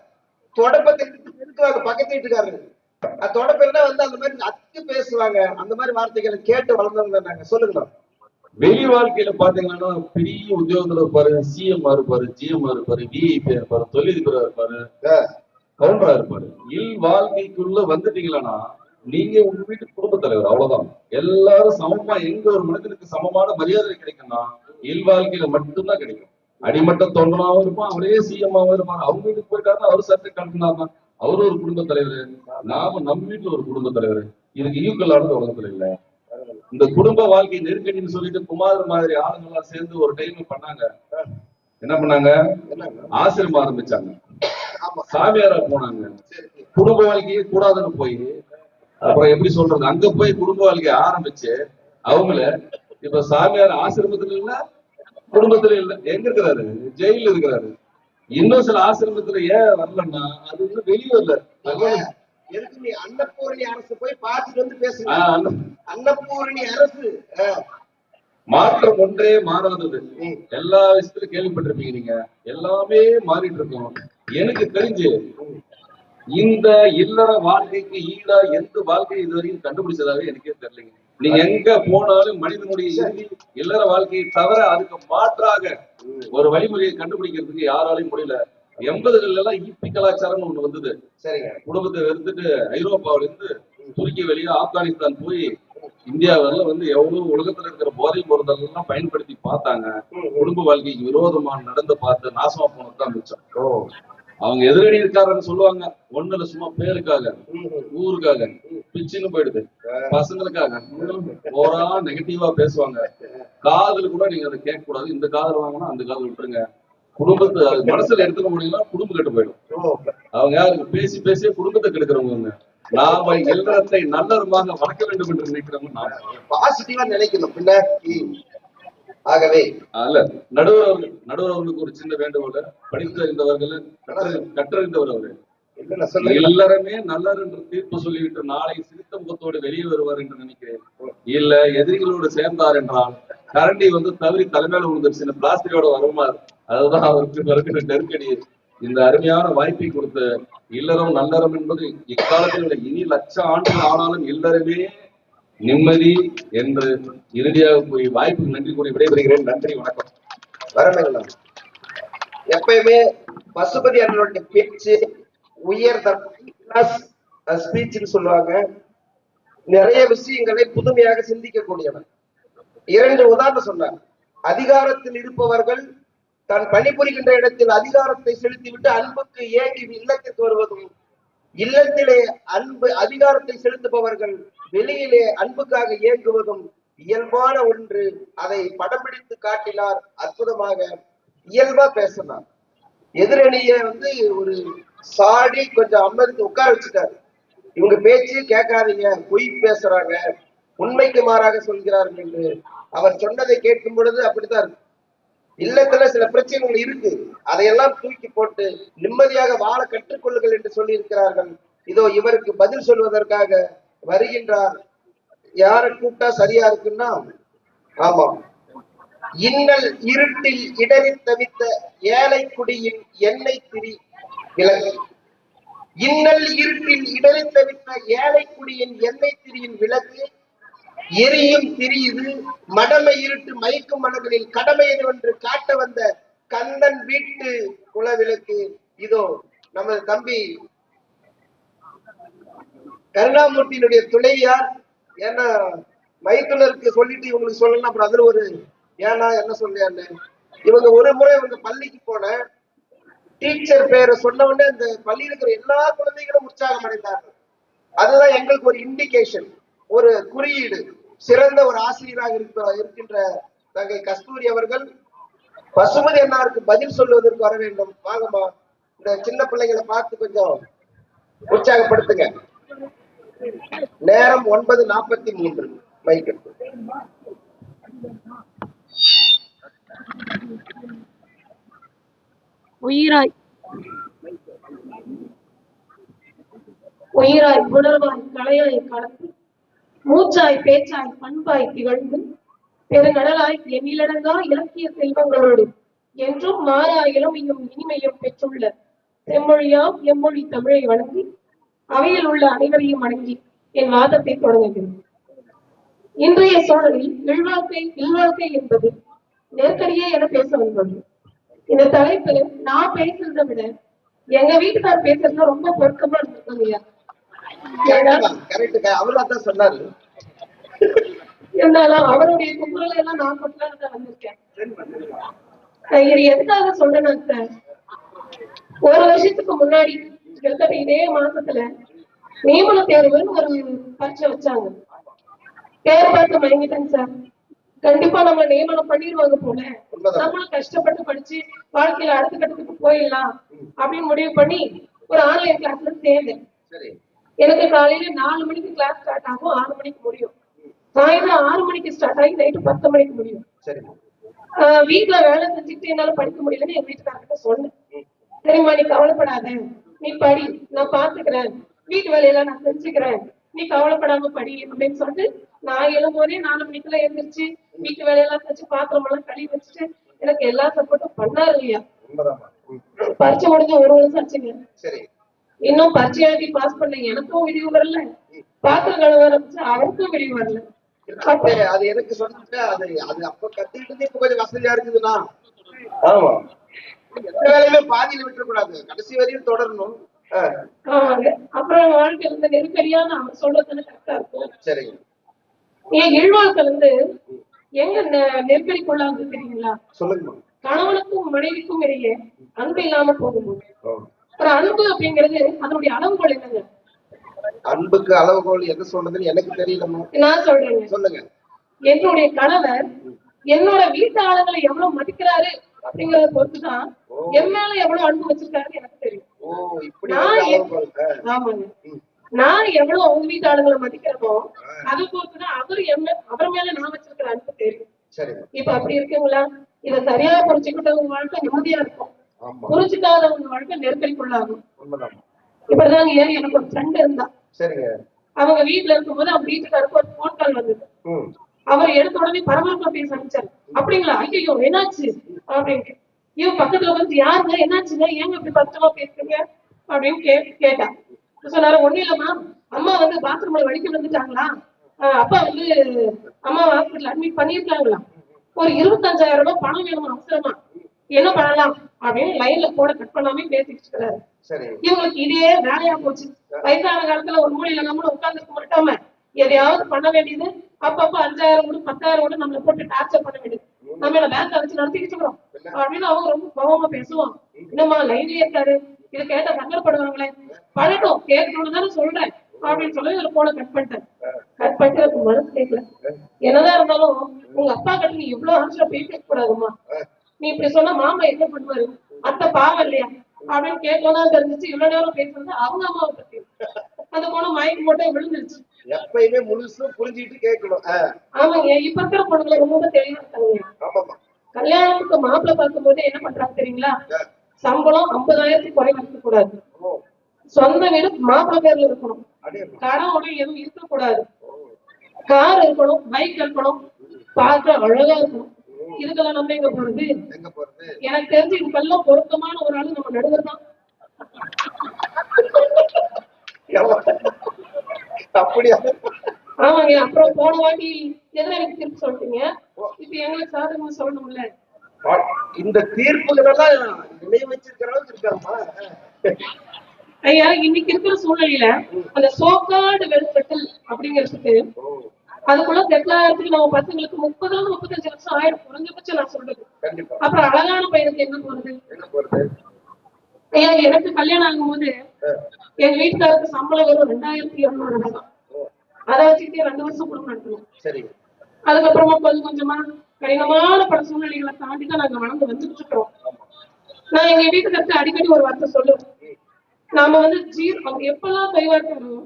தொடப்பத்தை இருக்குவாங்க பக்கத்து வீட்டுக்காரரு, தொடப்பெல்லாம் வந்து அந்த மாதிரி அத்து பேசுவாங்க. அந்த மாதிரி வார்த்தைகளை கேட்டு வளர்ந்தவங்க நாங்க. சொல்லுங்க. வெளி வாழ்க்கையில பாத்தீங்கன்னா பெரிய உத்தியோகத்துல இருப்பாரு, சிஎம் இருப்பாரு, ஜிஎம் இருப்பாரு, விஐபி இருப்பாரு, தொழிலதிபரா இருப்பாரு, கவுண்டரா இருப்பாரு. வாழ்க்கைக்குள்ள வந்துட்டீங்களா நீங்க உங்க வீட்டு குடும்ப தலைவர், அவ்வளவுதான். எல்லாரும் சமமா, எங்க ஒரு மனிதனுக்கு சமமான மரியாதை கிடைக்கும்னா வாழ்க்கையில மட்டும்தான் கிடைக்கும். அடிமட்ட தொண்டனாவும் இருப்பான், அவரே சிஎம்மாவும் இருப்பாரு. அவங்க வீட்டுக்கு போயிட்டாருன்னா அவர் சட்டை கலந்துனாருன்னா அவரு ஒரு குடும்ப தலைவர், நாம நம்ம வீட்டுல ஒரு குடும்ப தலைவர். இதுக்கு ஈக்குவலானது உலகத்துல இல்ல. இந்த குடும்ப வாழ்க்கை நெருக்கடின்னு சொல்லிட்டு குமார் மாதிரி ஆளுங்கெல்லாம் சேர்ந்து ஒரு டைம் பண்ணாங்க. என்ன பண்ணாங்க, ஆசிரமம் ஆரம்பிச்சாங்க, சாமியாரா போனாங்க. குடும்ப வாழ்க்கையே கூடாதுன்னு போய் அப்புறம் எப்படி சொல்றது, அங்க போய் குடும்ப வாழ்க்கையை ஆரம்பிச்சு அவங்கள இப்ப சாமியார் ஆசிரமத்துல இல்ல, குடும்பத்துல இல்ல, எங்க இருக்கிறாரு, ஜெயில இருக்கிறாரு. இன்னும் சில ஆசிரமத்துல ஏன் வரலன்னா அது இன்னும் வெளியே வரல. எதுக்கு நீ அன்னபூரணி அரசு போய் பார்த்துட்டு வந்து பேசுங்க. அன்னபூரணி அரசு மாற்றம் ஒன்றே மாறாதது. எல்லா விஷயத்திலும் கேள்விப்பட்டிருப்பீங்க நீங்க, எல்லாமே மாறிட்டு இருக்கோம். எனக்கு தெரிஞ்சு இந்த இல்லற வாழ்க்கைக்கு ஈடா எந்த வாழ்க்கையை இதுவரைக்கும் கண்டுபிடிச்சதாவே எனக்கே தெரியலைங்க. நீங்க எங்க போனாலும் மனிதனுடைய இறுதி இல்லற வாழ்க்கையை தவிர அதுக்கு மாற்றாக ஒரு வழிமுறையை கண்டுபிடிக்கிறதுக்கு யாராலையும் முடியல. 80கள் எல்லாம் ஈப்பி கலாச்சாரம்னு ஒண்ணு வந்தது. சரிங்க, குடும்பத்தை வெறுத்துட்டு ஐரோப்பாவில இருந்து துருக்கி வெளியே ஆப்கானிஸ்தான் போய் இந்தியாவில வந்து எவ்வளவு உலகத்துல இருக்கிற போதை பொருளெல்லாம் பயன்படுத்தி பார்த்தாங்க. குடும்ப வாழ்க்கைக்கு விரோதமா நடந்து பார்த்து நாசமா போனதுதான் மிச்சம். அவங்க எதிரடி இருக்காருன்னு சொல்லுவாங்க, ஒண்ணுல சும்மா பேருக்காக, ஊருக்காக பிச்சுன்னு போயிடுது, பசங்களுக்காக ஓரா நெகட்டிவா பேசுவாங்க. காதல் கூட நீங்க அதை கேட்க கூடாது, இந்த காதல் வாங்கினா அந்த காதல் விட்டுருங்க. குடும்பத்தை மனசுல எடுத்துக்க முடியல, குடும்பம் கெட்டு போயிடும். அவங்க யாருக்கு பேசி பேசியே குடும்பத்தை கெடுக்கிறவங்க. நாம எல்லாத்தை நல்லறமாக வளர்க்க வேண்டும் என்று நினைக்கிறவங்க நாம பாசிட்டிவா நினைக்கணும். பின்ன ஆகவே அல்ல, நடுவர்களுக்கு ஒரு சின்ன வேண்டுகோள், படித்தறிந்தவர்கள், கற்றறிந்தவர் அவரு எல்லாருமே நல்லர் என்று தீர்ப்பு சொல்லிவிட்டு நாளை சிரித்த முகத்தோடு வெளியே வருவார் என்று நினைக்கிறேன். இல்ல எதிரிகளோடு சேர்ந்தார் என்றால் கரண்டி வந்து தவறி தலைமையில விழுந்துருச்சு, பிளாஸ்டிக்கோட வருமாறு. அதுதான் அவருக்கு வருகிற நெருக்கடி. இந்த அருமையான வாய்ப்பை கொடுத்த இல்லறம் நல்லறம் என்பது இக்காலத்தில் இனி லட்சம் ஆண்டுகள் ஆனாலும் இல்லறமே நிம்மதி என்று இறுதியாக கூறி வாய்ப்புக்கு நன்றி கூறி விடைபெறுகிறேன். நன்றி, வணக்கம். வரணுங்களா? எப்பயுமே பசுபதி அண்ணனுடைய பேச்சு ஸ்பீச் சொல்லுவாங்க. நிறைய விஷயங்களை புதுமையாக சிந்திக்கக்கூடியவன். 2 உதாரணம் சொன்னார். அதிகாரத்தில் இருப்பவர்கள் தான் பணிபுரிகின்ற இடத்தில் அதிகாரத்தை செலுத்திவிட்டு அன்புக்கு ஏங்கி இல்லத்திற்கு வருவதும், இல்லத்திலே அதிகாரத்தை செலுத்துபவர்கள் வெளியிலே அன்புக்காக இயங்குவதும் இயல்பான ஒன்று. அதை படம் பிடித்து காட்டினார். அற்புதமாக இயல்பா பேசினார். எதிரணிய ஒரு சாடி கொஞ்சம் அமர்ந்து உட்கார வச்சுட்டாரு. இவங்க பேச்சு கேட்காதீங்க, பொய் பேசுறாங்க, உண்மைக்கு மாறாக சொல்கிறார்கள் என்று அவர் சொன்னதை கேட்கும் பொழுது அப்படித்தான் இருக்கு. இல்லத்துல சில பிரச்சனைகள் இருக்கு, அதையெல்லாம் தூக்கி போட்டு நிம்மதியாக வாழ கற்றுக்கொள்ளுங்கள் என்று சொல்லி இருக்கிறார்கள். இதோ இவருக்கு பதில் சொல்வதற்காக வருகின்றார். யாரை கூப்பிட்டா சரியா இருக்குன்னா, ஆமா, இன்னல் இருட்டில் இடரில் தவித்த ஏழை குடியின் எண்ணெய் திரி விளக்கு. இன்னல் இருட்டில் இடரில் தவித்த ஏழை குடியின் எண்ணெய் திரியின் விளக்கு எரியும் திரியுது மடமை இருட்டு மயக்கும் மனங்களில் கடமை என்று காட்ட வந்த கந்தன் வீட்டு குலவிளக்கு. இதோ நமது தம்பி கருணாமூர்த்தியினுடைய துணைவியார். ஏன்னா மைத்துனருக்கு சொல்லிட்டு இவங்களுக்கு சொல்லணும், அப்புறம் அதுல ஒரு ஏன்னா என்ன சொல்லியான்னு. இவங்க ஒரு முறை இவங்க பள்ளிக்கு போன டீச்சர் பேரை சொன்ன உடனே அந்த பள்ளியில் இருக்கிற எல்லா குழந்தைகளும் உற்சாகம் அடைந்தார்கள். அதுதான் எங்களுக்கு ஒரு இண்டிகேஷன், ஒரு குறியீடு. சிறந்த ஒரு ஆசிரியராக இருக்கின்ற தங்கை கஸ்தூரி அவர்கள் பசுமதி அண்ணாருக்கு பதில் சொல்வதற்கு வர வேண்டும். வாங்கம்மா, இந்த சின்ன பிள்ளைகளை பார்த்து கொஞ்சம் உற்சாகப்படுத்துங்க. நேரம் 9:43. மைக் எடுத்து. உயிராய் உயிராய் உணர்வாய் கலையாய் கலந்து மூச்சாய் பேச்சாய் பண்பாய் திகழ்ந்து பெருங்கடலாய் எண்ணிலடங்கா இலக்கிய செல்வங்களோடு என்றும் மாறா இளமையும் இனிமையும் பெற்றுள்ள செம்மொழியாம் எம்மொழி தமிழை வணங்கி அவையில் உள்ள அனைவரையும் வணங்கி என் வாதத்தை தொடங்குகிறேன். இன்றைய சூழலில் இல்வாழ்க்கை என்பது நெருக்கடியே என பேச வந்துள்ளது. இந்த தலைப்பு நான் பேசுறதை விட எங்க வீட்டுக்கார் பேசுறது ரொம்ப பொருத்தமா இருந்திருக்காங்க. இருந்தாலும் அவருடைய குரலை எல்லாம் நான் கொட்டலான்னு வந்திருக்கேன். இது எதுக்காக சொல்றேன்னா சார், ஒரு வருஷத்துக்கு முன்னாடி கிட்டத்தட்ட இதே மாசத்துல நியமன தேர்வுன்னு ஒரு பரீட்சை வச்சாங்க. பேர் பார்த்து மயங்கிட்டேங்க சார். கண்டிப்பா நம்ம நியமனம் பண்ணிடுவாங்க போல, நம்மளும் கஷ்டப்பட்டு படிச்சு வாழ்க்கையில அடுத்த கட்டத்துக்கு போயிடலாம் அப்படின்னு முடிவு பண்ணி ஒரு ஆன்லைன் கிளாஸ்ல சேர்ந்தேன். எனக்கு காலையில 4 மணிக்கு கிளாஸ் ஸ்டார்ட் ஆகும், 6 மணிக்கு முடியும். சாயந்தரம் 6 மணிக்கு ஸ்டார்ட் ஆகி நைட்டு 10 மணிக்கு முடியும். வீட்டுல வேலை செஞ்சுட்டு என்னால படிக்க முடியலன்னு எங்க வீட்டுக்காரர்கிட்ட சொன்னேன். சரிம்மா, நீ கவலைப்படாத, நீ படி, நான் பாத்துக்கிறேன், வீட்டு வேலையெல்லாம் நான் செஞ்சுக்கிறேன், நீ கவலைப்படாம படி அப்படின்னு சொல்லிட்டு நான் எழும்போதே 4 மணிக்கெல்லாம் எழுந்திரிச்சு வீட்டு வேலையெல்லாம் செஞ்சு பாத்திரம் எல்லாம் கழுவி வச்சுட்டு எனக்கு எல்லா சப்போர்ட்டும் பண்ணாரு இல்லையா. பரீட்சை முடிஞ்ச 1 வருஷம் ஆச்சுங்க. இன்னும் பரீட்சை எழுதி பாஸ் பண்ண எனக்கும் விடிவு வரல, பாத்திரம் கழுவ ஆரம்பிச்சு அவருக்கும் விடிவு வரல. அது எனக்கு சொல்லிட்டு அது அப்ப கத்துக்கிட்டு இப்ப கொஞ்சம் வசதியா இருக்குதுன்னா, ஆமா, எந்த வேலையுமே பாதியில விட்டுறக்கூடாது, கடைசி வரையும் தொடரணும். அப்புறம் வாழ்க்கை வந்து நெருக்கடியா நான் சொல்றதுன்னு கரெக்டா இருக்கும். சரிங்க. ஏன் இழ்வாழ்க்கை வந்து எங்க நெருக்கடிக்குள்ளாங்க தெரியுங்களா? சொல்லுங்க. கணவனுக்கும் மனைவிக்கும் இடையே அன்பு இல்லாம போகும்போது ஒரு அன்பு அப்படிங்கிறது அதனுடைய அளவுகோல் என்னங்க? அன்புக்கு அளவுகோல் எது சொல்றதுன்னு எனக்கு தெரியலமா. நான் சொல்றேங்க, சொல்லுங்க. என்னுடைய கணவர் என்னோட வீட்டு ஆளுங்களை எவ்வளவு மதிக்கிறாரு அப்படிங்கறத பொறுத்துதான் என் மேல எவ்வளவு அன்பு வச்சிருக்காருன்னு எனக்கு தெரியும். நான் எவ்வளவு அவங்க வீட்டு ஆளுங்களை மதிக்கிறனோ அதை பொறுத்துதான் அவர் மேல நான் வச்சிருக்கிற அன்பு தெரியும். இப்ப அப்படி இருக்குங்களா? இத சரியா புரிஞ்சுக்கிட்டவங்க வாழ்க்கை நிம்மதியா இருக்கும், புரிஞ்சுக்காதவங்க வாழ்க்கை நெருக்கடிக்குள்ளாகும். இப்படிதான் எனக்கு ஒரு ஃப்ரெண்ட் இருந்தா. அவங்க வீட்டுல இருக்கும்போது அவங்க வீட்டுக்காருக்கு ஒரு போன் கால் வந்தது. அவர் எடுத்த உடனே பரபரப்பா பேச ஆரம்பிச்சாரு. அப்படிங்களா? ஐயோ என்னாச்சு அப்படின்ட்டு. இவன் பக்கத்துல வந்து யாருங்க, என்னாச்சுங்க, ஏங்க இப்படி பக்கமா பேசுறீங்க அப்படின்னு கேட்டா. சொன்னாரு, ஒண்ணும் இல்லம்மா, அம்மா வந்து பாத்ரூம்ல வலிக்கு வந்துட்டாங்களா, அப்பா வந்து அம்மா ஹாஸ்பிட்டல் அட்மிட் பண்ணிருக்காங்களா, ஒரு 25,000 ரூபாய் பணம் வேணுமா அவசரமா, என்ன பண்ணலாம் அப்படின்னு லைன்ல போட கட் பண்ணாமே பேசிட்டு இருக்கிறாரு. இவங்களுக்கு இதே வேலையா போச்சு. வயசான காலத்துல ஒரு மூலையில நம்மளும் உட்கார்ந்து இருக்க மாட்டாம எதையாவது பண்ண வேண்டியது அப்பப்ப 5000 கூட 10,000 கூட நம்மளை போட்டு டார்ச்சர் பண்ண வேண்டியது. நம்ம பேங்க்ல வச்சு நடத்திக்கிட்டு இருக்கிறோம் அப்படின்னு அவங்க ரொம்ப கோபமா பேசுவாங்க. என்னம்மா லைன்லயே இருக்காரு, இதை கேட்டா சங்கடப்படுவாங்களே, பழட்டும் கேட்கணும்னு தானே சொல்றேன் அப்படின்னு சொல்லி ஒரு போன கட் பண்ணிட்டேன். கட் பண்ணிட்டு எனக்கு மனசு கேட்கல. என்னதான் இருந்தாலும் உங்க அப்பா கிட்ட நீ இவ்வளவு ஆன்சரா பேச கூடாதுமா, நீ இப்படி சொன்னா மாமா என்ன பண்ணுவாரு, அத்தை பாவம் இல்லையா அப்படின்னு கேட்கலாம் தெரிஞ்சிச்சு. இவ்வளவு நேரம் பேசுறது அவங்க அம்மாவை பத்தி. அந்த பொண்ணு மயக்கம் போட்டு விழுந்துருச்சு. எப்பயுமே முழுசும் புரிஞ்சுக்கிட்டு கேட்கணும். ஆமாங்க, இப்ப இருக்கிற பொண்ணுங்களை ரொம்ப தெளிவா இருக்காங்க. கல்யாணத்துக்கு மாப்பிள்ளை பார்க்கும் போது என்ன பண்றாங்க தெரியுங்களா, சம்பளம் 50,000 குறைவா இருக்க கூடாது, சொந்த வீடு மாப்பிள்ளை பேர்ல இருக்கணும், கடன் உடனே எதுவும் இருக்கக்கூடாது, கார் இருக்கணும், பைக் இருக்கணும், பார்க்க அழகா இருக்கணும். இதுக்கெல்லாம் நம்ம எங்க போறது? எனக்கு தெரிஞ்சு இதுக்கெல்லாம் பொருத்தமான ஒரு ஆளு நம்ம நடுவர் தான். அப்படியா? ஆமாங்க. அப்புறம் போன வாட்டி எதிர எனக்கு தீர்ப்பு சொல்லிட்டீங்க, இப்ப எங்களுக்கு சாதகமா சொல்லணும்ல. இந்த தீர்ப்புகளெல்லாம் நினைவு வச்சிருக்கிற அளவுக்கு இருக்காமா ஐயா? இன்னைக்கு இருக்கிற சூழ்நிலையில அந்த சோக்காடு வெல்செட்டில் அப்படிங்கிறதுக்கு அதுக்குள்ள செட்டில் ஆகிறதுக்கு நம்ம பசங்களுக்கு 30-35 லட்சம் ஆயிரம் குறைஞ்சபட்சம் நான் சொல்றது. அப்புறம் அழகான பையனுக்கு என்ன போறது? ஐயா, எனக்கு கல்யாணம் ஆகும் போது எங்க வீட்டுக்காரருக்கு சம்பளம் வெறும் 2,200 ரூபாய் தான். அதை வச்சுக்கிட்டே 2 வருஷம் குடும்பம் நடத்தணும். அதுக்கப்புறமா கொஞ்சம் கொஞ்சமா கடினமான பல சூழ்நிலைகளை தாண்டிதான் நாங்க வளர்ந்து வந்துட்டு இருக்கிறோம். நான் எங்க வீட்டுக்காரருக்கு அடிக்கடி ஒரு வார்த்தை சொல்லுவேன், நாம வந்து அவங்க எப்பெல்லாம் கைவாட்டாரோ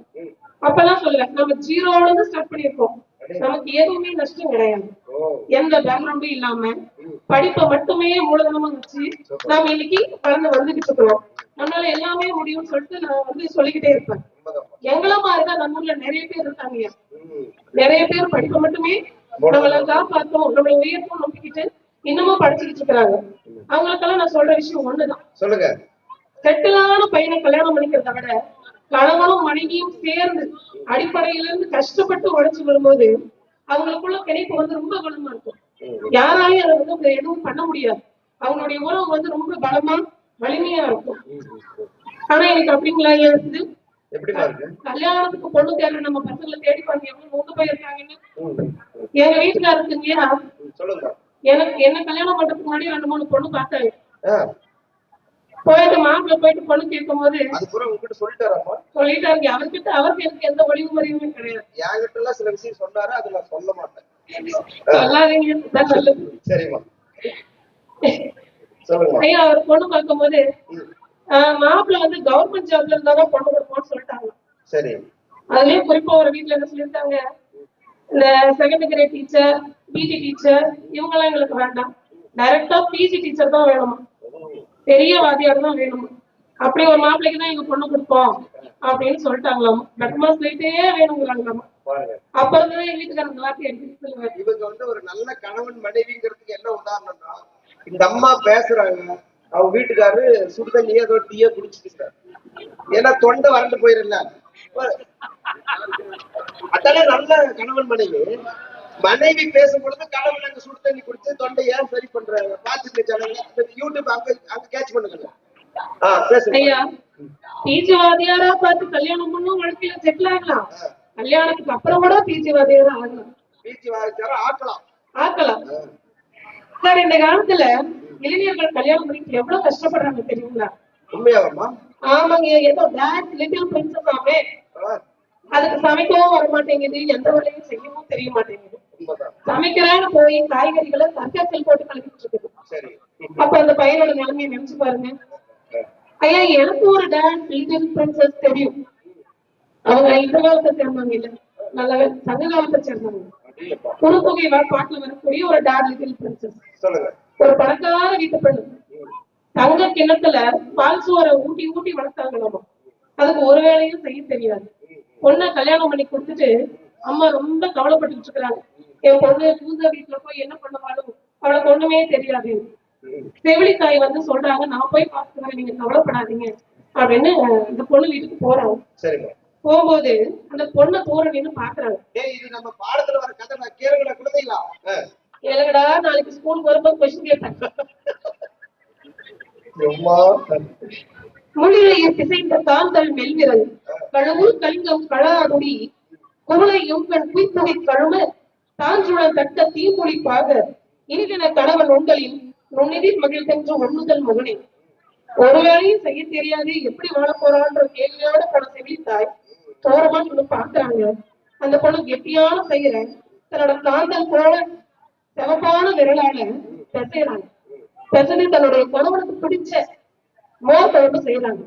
அப்பெல்லாம் சொல்லுவேன், நம்ம ஜீரோல இருந்து ஸ்டார்ட் பண்ணிருக்கோம், நமக்கு எதுவுமே நஷ்டம் கிடையாது, எந்த பேக்ரவுண்டும் இல்லாம படிப்பை மட்டுமே மூலதனமா வச்சு நாம இன்னைக்கு வளர்ந்து வந்துகிட்டு இருக்கிறோம். நம்மளால எல்லாமே முடியும்னு சொல்லிட்டு நான் வந்து சொல்லிக்கிட்டே இருப்பேன். எங்கள மாதிரிதான் நம்ம ஊர்ல நிறைய பேர் இருக்காங்க. நிறைய பேர் படிப்பை மட்டுமே நம்மள காப்பாற்றும், நம்மள உயர்த்தும் நம்பிக்கிட்டு இன்னமும் படிச்சுக்கிட்டு இருக்கிறாங்க. அவங்களுக்கெல்லாம் நான் சொல்ற விஷயம் ஒண்ணுதான், சொல்லுங்க, செட்டிலான பையனை கல்யாணம் பண்ணிக்கிறத விட கணவனும் மனைவியும் சேர்ந்து அடிப்படையில இருந்து கஷ்டப்பட்டு உழைச்சு வரும்போது அவங்களுக்குள்ள பிணைப்பு வந்து ரொம்ப பலமா இருக்கும். யாராலையும் அதை வந்து எதுவும் பண்ண முடியாது. அவங்களுடைய உறவு வந்து ரொம்ப பலமா வலிமையா இருக்கும். ஆனா எனக்கு அப்படிங்களா இருக்குது, கல்யாணத்துக்கு பொண்ணு தேவை நம்ம பசங்களை தேடி பாருங்க எவ்வளவு நோக்கு போயிருக்காங்கன்னு. எங்க வீட்டுக்காரருக்குங்க எனக்கு என்ன கல்யாணம் பண்றதுக்கு முன்னாடி 2-3 பொண்ணு பார்த்தாங்க. போயிட்டு மாப்பிள்ள போயிட்டு பொண்ணு கேட்கும் போது சொல்லிட்டாருங்க. அவருக்கு எனக்கு எந்த ஒளிவு முறையுமே கிடையாது. என்கிட்ட சில விஷயம் சொன்னாரு, அது நான் சொல்ல மாட்டேன். ஐயா, அவர் பொண்ணு பார்க்கும் போது மாப்பிள்ள வந்து கவர்மெண்ட் ஜாப்ல இருந்தாதான் பொண்ணு கொடுப்போம்னு சொல்லிட்டாங்க. அதுலயும் குறிப்பா ஒரு வீட்டுல என்ன சொல்லியிருக்காங்க, இந்த second grade teacher, PG teacher இவங்க எல்லாம் எங்களுக்கு வேண்டாம், டைரக்டா பிஜி டீச்சர் தான் வேணுமா, பெரிய வாதியார் தான் வேணுமா, அப்படி ஒரு மாப்பிள்ளைக்கு தான் எங்க பொண்ணு கொடுப்போம் அப்படின்னு சொல்லிட்டாங்களாமா. Better mass லைட்டே வேணுங்கிறாங்களாமா. அப்ப இருந்தே எங்க வீட்டுக்காரங்க இந்த வார்த்தை அடிக்கடி சொல்லுவாரு. இவங்க வந்து ஒரு நல்ல கணவன் மனைவிங்கிறதுக்கு என்ன உதாரணம்னா, இந்த அம்மா பேசுறாங்க, அவங்க வீட்டுக்காரு சுடுதண்ணியே ஏதோ டீயே குடிச்சுட்டு, ஏன்னா தொண்டை வறண்டு போயிருல, அதானே நல்ல கணவன் மனைவி. மனைவி பேசும் பொழுது கணவன் அங்க சுடு தண்ணி குடிச்சு தொண்டை ஏன் சரி பண்றாங்க பாத்துட்டு யூடியூப் அங்க கேட்ச் பண்ணுங்க. ஐயா, பிஜி வாதியாரா பார்த்து கல்யாணம் பண்ணும் வாழ்க்கையில செட்டில் ஆகலாம், கல்யாணத்துக்கு அப்புறம் கூட பிஜி வாதியாரா ஆகலாம், பிஜி வாதியாரா ஆக்கலாம். சார், இந்த காலத்துல இளைஞர்கள் கல்யாணம் பண்ணிட்டு எவ்வளவு கஷ்டப்படுறாங்க தெரியுங்களா? உண்மையாவா? ஆமாங்க. ஏதோ டான்ஸ் லிட்டில் பிரின்சஸ் ஆமே, அதுக்கு சமைக்கவும் வர மாட்டேங்குது, எந்த வேலையும் செய்யவும் தெரிய மாட்டேங்குது. சமைக்கிறான்னு போய் காய்கறிகளை சர்க்கத்தில் போட்டு கலக்கிட்டு இருக்குது. அப்ப அந்த பையனோட நிலைமையை நினைச்சு பாருங்க. ஐயா, எனக்கு ஒரு டான்ஸ் லிட்டில் பிரின்சஸ் தெரியும். அவங்க இந்த காலத்தை சேர்ந்தவங்க இல்ல, நல்ல சங்க காலத்தை சேர்ந்தவங்க. குறுத்தொகை பாட்டுல வரக்கூடிய ஒரு டான்ஸ் லிட்டில் பிரின்சஸ். ஒரு பணக்கார வீட்டு பெண்ணு தங்க கிணத்துல பால் சோரை ஊட்டி ஊட்டி வளர்த்தாங்களாமா. அதுக்கு ஒரு வேலையும் செய்ய தெரியாது. பொண்ணை கல்யாணம் பண்ணி கொடுத்துட்டு அம்மா ரொம்ப கவலைப்பட்டு இருக்கிறாங்க. என் பொண்ணு பூஜா வீட்டுல போய் என்ன பண்ணுவாலும் அவளுக்கு ஒண்ணுமே தெரியாது. செவிலி தாய் வந்து சொல்றாங்க, நான் போய் பாத்துக்கிறேன், நீங்க கவலைப்படாதீங்க அப்படின்னு இந்த பொண்ணு வீட்டுக்கு போறாங்க. போகும்போது அந்த பொண்ணை தூரணின்னு பாக்குறாங்க. கேளுங்கடா, நாளைக்கு ஸ்கூலுக்கு வரும்போது கொஸ்டின் கேட்பேன். மொழியை திசைந்த தாந்தல் மெல்விரல் கழுவு கலிங்கம் களாதுடி குவளையும் கண் குய்ப்புகை கழும தாஞ்சுழல் தட்ட தீமொழிப்பாக இனிதென கணவன் உங்களின் நுண்ணிதில் மகிழ்ந்தென்று ஒண்ணுதல் மகனே. ஒரு வேலையும் செய்ய தெரியாது, எப்படி வாழ போறான்ற கேள்வியோட போன செவிலித்தாய் தோரமா சொல்லி பாக்குறாங்க. அந்த பொண்ணு கெட்டியான செய்யற தன்னோட காந்தல் போல சிவப்பான விரலால பெசைறாங்க. பெசைஞ்சு தன்னுடைய கணவனுக்கு பிடிச்ச மோர் குழம்பு செய்யறாங்க.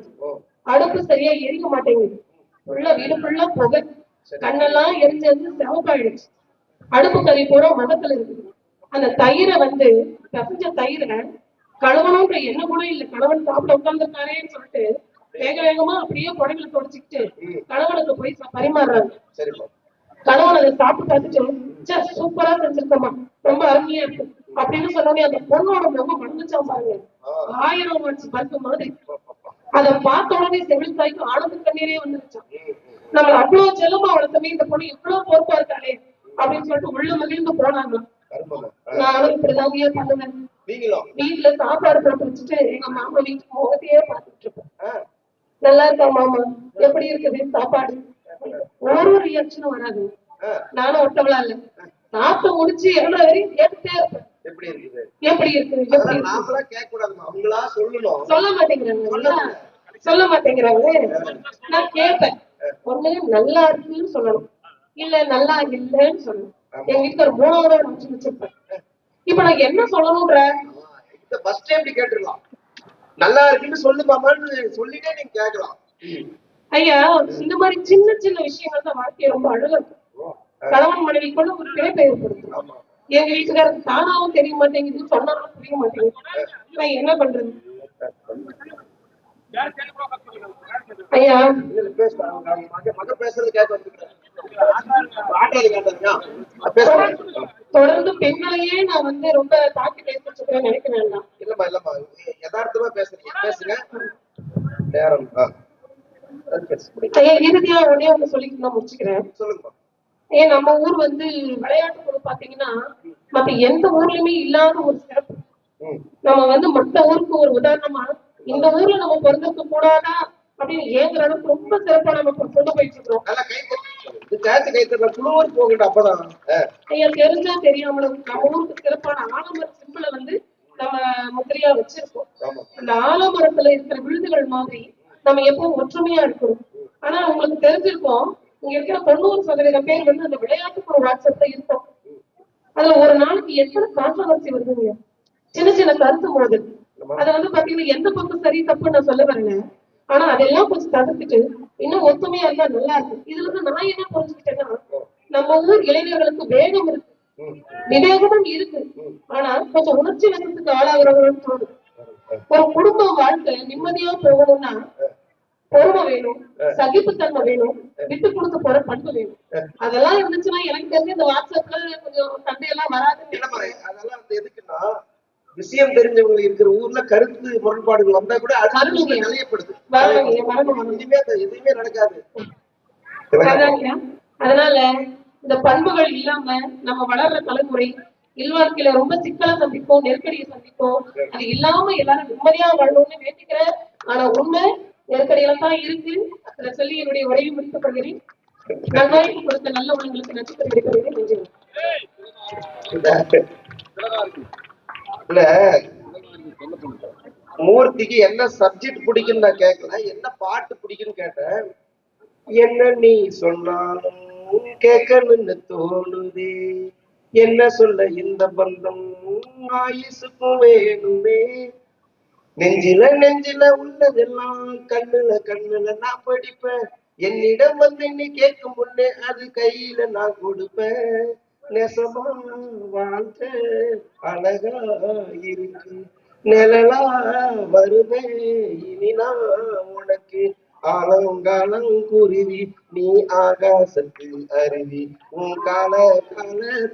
அடுப்பு சரியா எரிக்க மாட்டேங்குது, உள்ள வீடு ஃபுல்லா புகை, கண்ணெல்லாம் எரிஞ்சு சிவப்பாயிடுச்சு. அடுப்பு கறி பூரா மதத்துல இருக்குது. அந்த தயிரை வந்து பிசைஞ்ச தயிரை கணவனுன்ற என்ன கூட இல்ல, கணவன் சாப்பிட உட்கார்ந்துருக்காரேன்னு சொல்லிட்டு வேக வேகமா அப்படியே புடவைகளை தொடச்சிக்கிட்டு கணவனுக்கு போய் பரிமாறுறாங்க. கணவன் அதை சாப்பிட்டு பார்த்துட்டு சூப்பரா செஞ்சிருக்கமா, ரொம்ப அருமையா இருக்கு அப்படின்னு சொன்னோடனே அந்த பொண்ணோட முகம் மறந்துச்சா பாருங்க, 1000 வாட்ஸ் பல்பு மாதிரி. அதை பார்த்த உடனே செவிலித்தாய்க்கு ஆனந்த கண்ணீரே வந்துருச்சான். நம்மள அவ்வளவு செல்லமா வளர்த்தமே இந்த பொண்ணு இவ்வளவு பொறுப்பா இருக்காளே அப்படின்னு சொல்லிட்டு உள்ள மகிழ்ந்து போனாங்களாம். நானும் இப்படிதாங்க பண்ணுவேன். வீட்டுல சாப்பாடு போட்டு வச்சுட்டு எங்க மாமா வீட்டுக்கு முகத்தையே பார்த்துட்டு இருப்பேன். நல்லா இருக்கா மாமா, எப்படி இருக்குது சாப்பாடு, ஒரு ரியாக்ஷனும் வராது. நானும் ஒட்டவளா இல்ல, சாப்பிட்டு முடிச்சு எவ்வளவு வரையும் கேட்டுட்டே இருப்பேன், எப்படி இருக்குது எப்படி இருக்குது. சொல்ல மாட்டேங்கிறாங்க, சொல்ல மாட்டேங்கிறாங்க. நான் கேட்பேன், ஒண்ணு நல்லா இருக்குன்னு சொல்லணும், இல்ல நல்லா இல்லன்னு சொல்லணும். எங்க வீட்டுக்கு ஒரு 3வது நிமிஷம் வச்சிருப்பேன். இப்ப நான் என்ன சொல்லணும்ன்ற ஃபர்ஸ்ட் டைம் கேட்டுடலாம், நல்லா இருக்குன்னு சொல்லுமாமான்னு சொல்லிட்டே நீங்க கேட்கலாம். ஐயா, இந்த மாதிரி சின்ன சின்ன விஷயங்கள் தான் வாழ்க்கையை ரொம்ப அழகா இருக்கும். கணவன் மனைவிக்குள்ள ஒரு பிழைப்பை ஏற்படுத்தும். எங்க வீட்டுக்காரருக்கு தானாவும் தெரிய மாட்டேங்குது, சொன்னாலும் புரிய மாட்டேங்குது. நான் என்ன பண்றது ஐயா? தொடர்ந்து பெண்களையே நான் வந்து ரொம்ப தாக்கி பேசிட்டு நினைக்க வேண்டாம். இல்லம்மா இல்லம்மா, யதார்த்தமா பேசுங்க. இறுதியா ஒன்னே ஒண்ணு சொல்லிட்டு நான் முடிச்சுக்கிறேன். சொல்லுங்க. நம்ம ஊர் வந்து விளையாட்டு குழு பாத்தீங்கன்னா மத்த எந்த ஊர்லயுமே இல்லாத ஒரு சிறப்பு. நம்ம வந்து மத்த ஊருக்கு ஒரு உதாரணமா இந்த ஊர்ல நம்ம பிறந்திருக்க கூடாதா அப்படின்னு ஏங்குற அளவுக்கு ரொம்ப சிறப்பா நம்ம கொண்டு போயிட்டு இருக்கோம். ஐயா, தெரிஞ்சா தெரியாமலும் நம்ம ஊருக்கு சிறப்பான ஆலமர சிம்பிளை வந்து நம்ம முத்திரையா வச்சிருக்கோம். இந்த ஆலமரத்துல இருக்கிற விழுதுகள் மாதிரி நம்ம எப்பவும் ஒற்றுமையா இருக்கணும். ஆனா உங்களுக்கு தெரிஞ்சிருக்கோம், இங்க இருக்கிற 90% பேர் வந்து அந்த விளையாட்டுக்குள்ள வாட்ஸ்அப்ல இருக்கும். அதுல ஒரு நாளைக்கு எத்தனை கான்ட்ரோவர்சி வருதுங்க, சின்ன சின்ன கருத்து மோதல். அதை வந்து பாத்தீங்கன்னா எந்த பக்கம் சரி தப்புன்னு நான் சொல்ல வரேங்க. ஆனா அதெல்லாம் கொஞ்சம் தடுத்துட்டு இன்னும் ஒத்துமையா இருந்தா நல்லா இருக்கும். இதுல இருந்து நான் என்ன புரிஞ்சுக்கிட்டேன்னா, நம்ம ஊர் இளைஞர்களுக்கு வேகம் இருக்கு, விவேகமும் இருக்கு, ஆனா கொஞ்சம் உணர்ச்சி வசத்துக்கு ஆளாகிறவங்கன்னு தோணுது. ஒரு குடும்ப வாழ்க்கை நிம்மதியா போகணும்னா பொறுமை வேணும், சகிப்புத்தன்மை வேணும், விட்டு கொடுத்து போற பண்பு வேணும். அதெல்லாம் இருந்துச்சுன்னா எனக்கு தெரிஞ்சு இந்த வாட்ஸ்அப்ல கொஞ்சம் சண்டையெல்லாம் வராது. அதெல்லாம் வந்து எதுக்குன்னா, விஷயம் தெரிஞ்சவங்க இருக்கிற ஊர்ல கருத்து முரண்பாடுகள் வந்தா கூட அது நிலையப்படுது. எதுவுமே நடக்காது. அதனால இந்த பண்புகள் இல்லாம நம்ம வளர்ற தலைமுறை இல்வாழ்க்கையில ரொம்ப சிக்கலை சந்திப்போம், நெருக்கடியை சந்திப்போம். அது இல்லாம எல்லாரும் நிம்மதியா வாழணும்னு வேண்டிக்கிறேன். ஆனா உண்மை நெருக்கடியில தான் இருக்கு. அதை சொல்லி என்னுடைய உரையை முடிக்கப்படுகிறேன். நல்வாய்ப்பு கொடுத்த நல்ல உள்ளங்களுக்கு நன்றி தெரிவிக்கிறேன். இல்ல, மூர்த்திக்கு என்ன சப்ஜெக்ட் பிடிக்குன்னு நான் கேட்கல, என்ன பாட்டு பிடிக்குன்னு கேட்டேன். என்ன நீ சொன்னாலும் கேட்கணும்னு தோணுதே, என்ன சொல்ல இந்த பந்தம் ஆயுசுக்கும் வேணுமே, நெஞ்சில நெஞ்சில உள்ளதெல்லாம் கண்ணுல நான் படிப்பேன், என்னிடம் வந்து நீ கேட்கும் முன்னே அது கையில நான் கொடுப்பேன், நெசமா வாழ்க்க அழகா இருக்கு, நிழலா வருவேன் இனி நான் உனக்கு, ஆலங்காலம் குருவி நீ ஆகாசத்து அருவி, உன் கால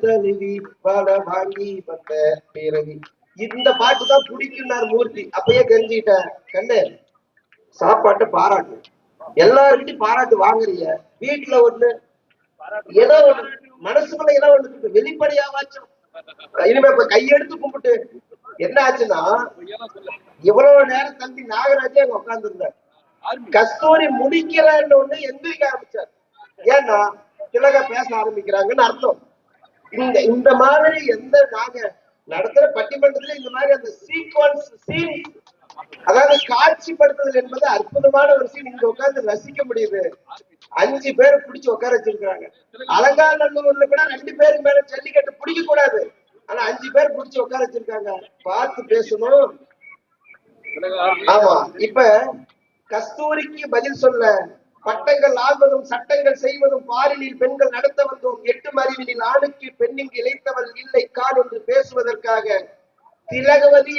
தழுவி பாட வாங்கி வந்த பிறவி. இந்த பாட்டு தான் பிடிக்கும்னாரு மூர்த்தி. அப்பயே தெரிஞ்சுக்கிட்டேன், கண்ணு சாப்பாட்டை பாராட்டு, எல்லாருக்கிட்டையும் பாராட்டு வாங்குறீங்க, வீட்டுல ஒண்ணு ஏதோ ஒண்ணு மனசுக்குள்ள ஏதோ ஒண்ணு வெளிப்படையாவாச்சும். இனிமே இப்ப கையெடுத்து கும்பிட்டு என்ன ஆச்சுன்னா, இவ்வளவு நேரம் தம்பி நாகராஜே அங்க உட்கார்ந்து இருந்தார். கஸ்தூரி முடிக்கிறன்னு ஒண்ணு எந்திரிக்க ஆரம்பிச்சார். ஏன்னா திலக பேச ஆரம்பிக்கிறாங்கன்னு அர்த்தம். இந்த மாதிரி எந்த நாங்க நடத்துற பட்டிமன்றத்துல இந்த மாதிரி அந்த சீக்வன்ஸ் சீன், அதாவது காட்சிப்படுத்துதல் என்பது அற்புதமான ஒரு சீன். இங்க உட்கார்ந்து ரசிக்க முடியுது. 5 பேர் பிடிச்சு உட்கார வச்சிருக்காங்க. அலங்காநல்லூர்ல கூட 2 பேருக்கு மேல ஜல்லிக்கட்டு பிடிக்க கூடாது, ஆனா 5 பேர் பிடிச்சு உட்கார வச்சிருக்காங்க. பார்த்து பேசணும். ஆமா, இப்ப கஸ்தூரிக்கு பதில் சொல்ல பட்டங்கள் ஆள்வதும் சட்டங்கள் செய்வதும் பாரினில் பெண்கள் நடத்த வந்தோம் 8 அறிவினில் ஆணுக்கு பெண்ணிங்கு இழைத்தவள் இல்லை கான் என்று பேசுவதற்காக திலகவதி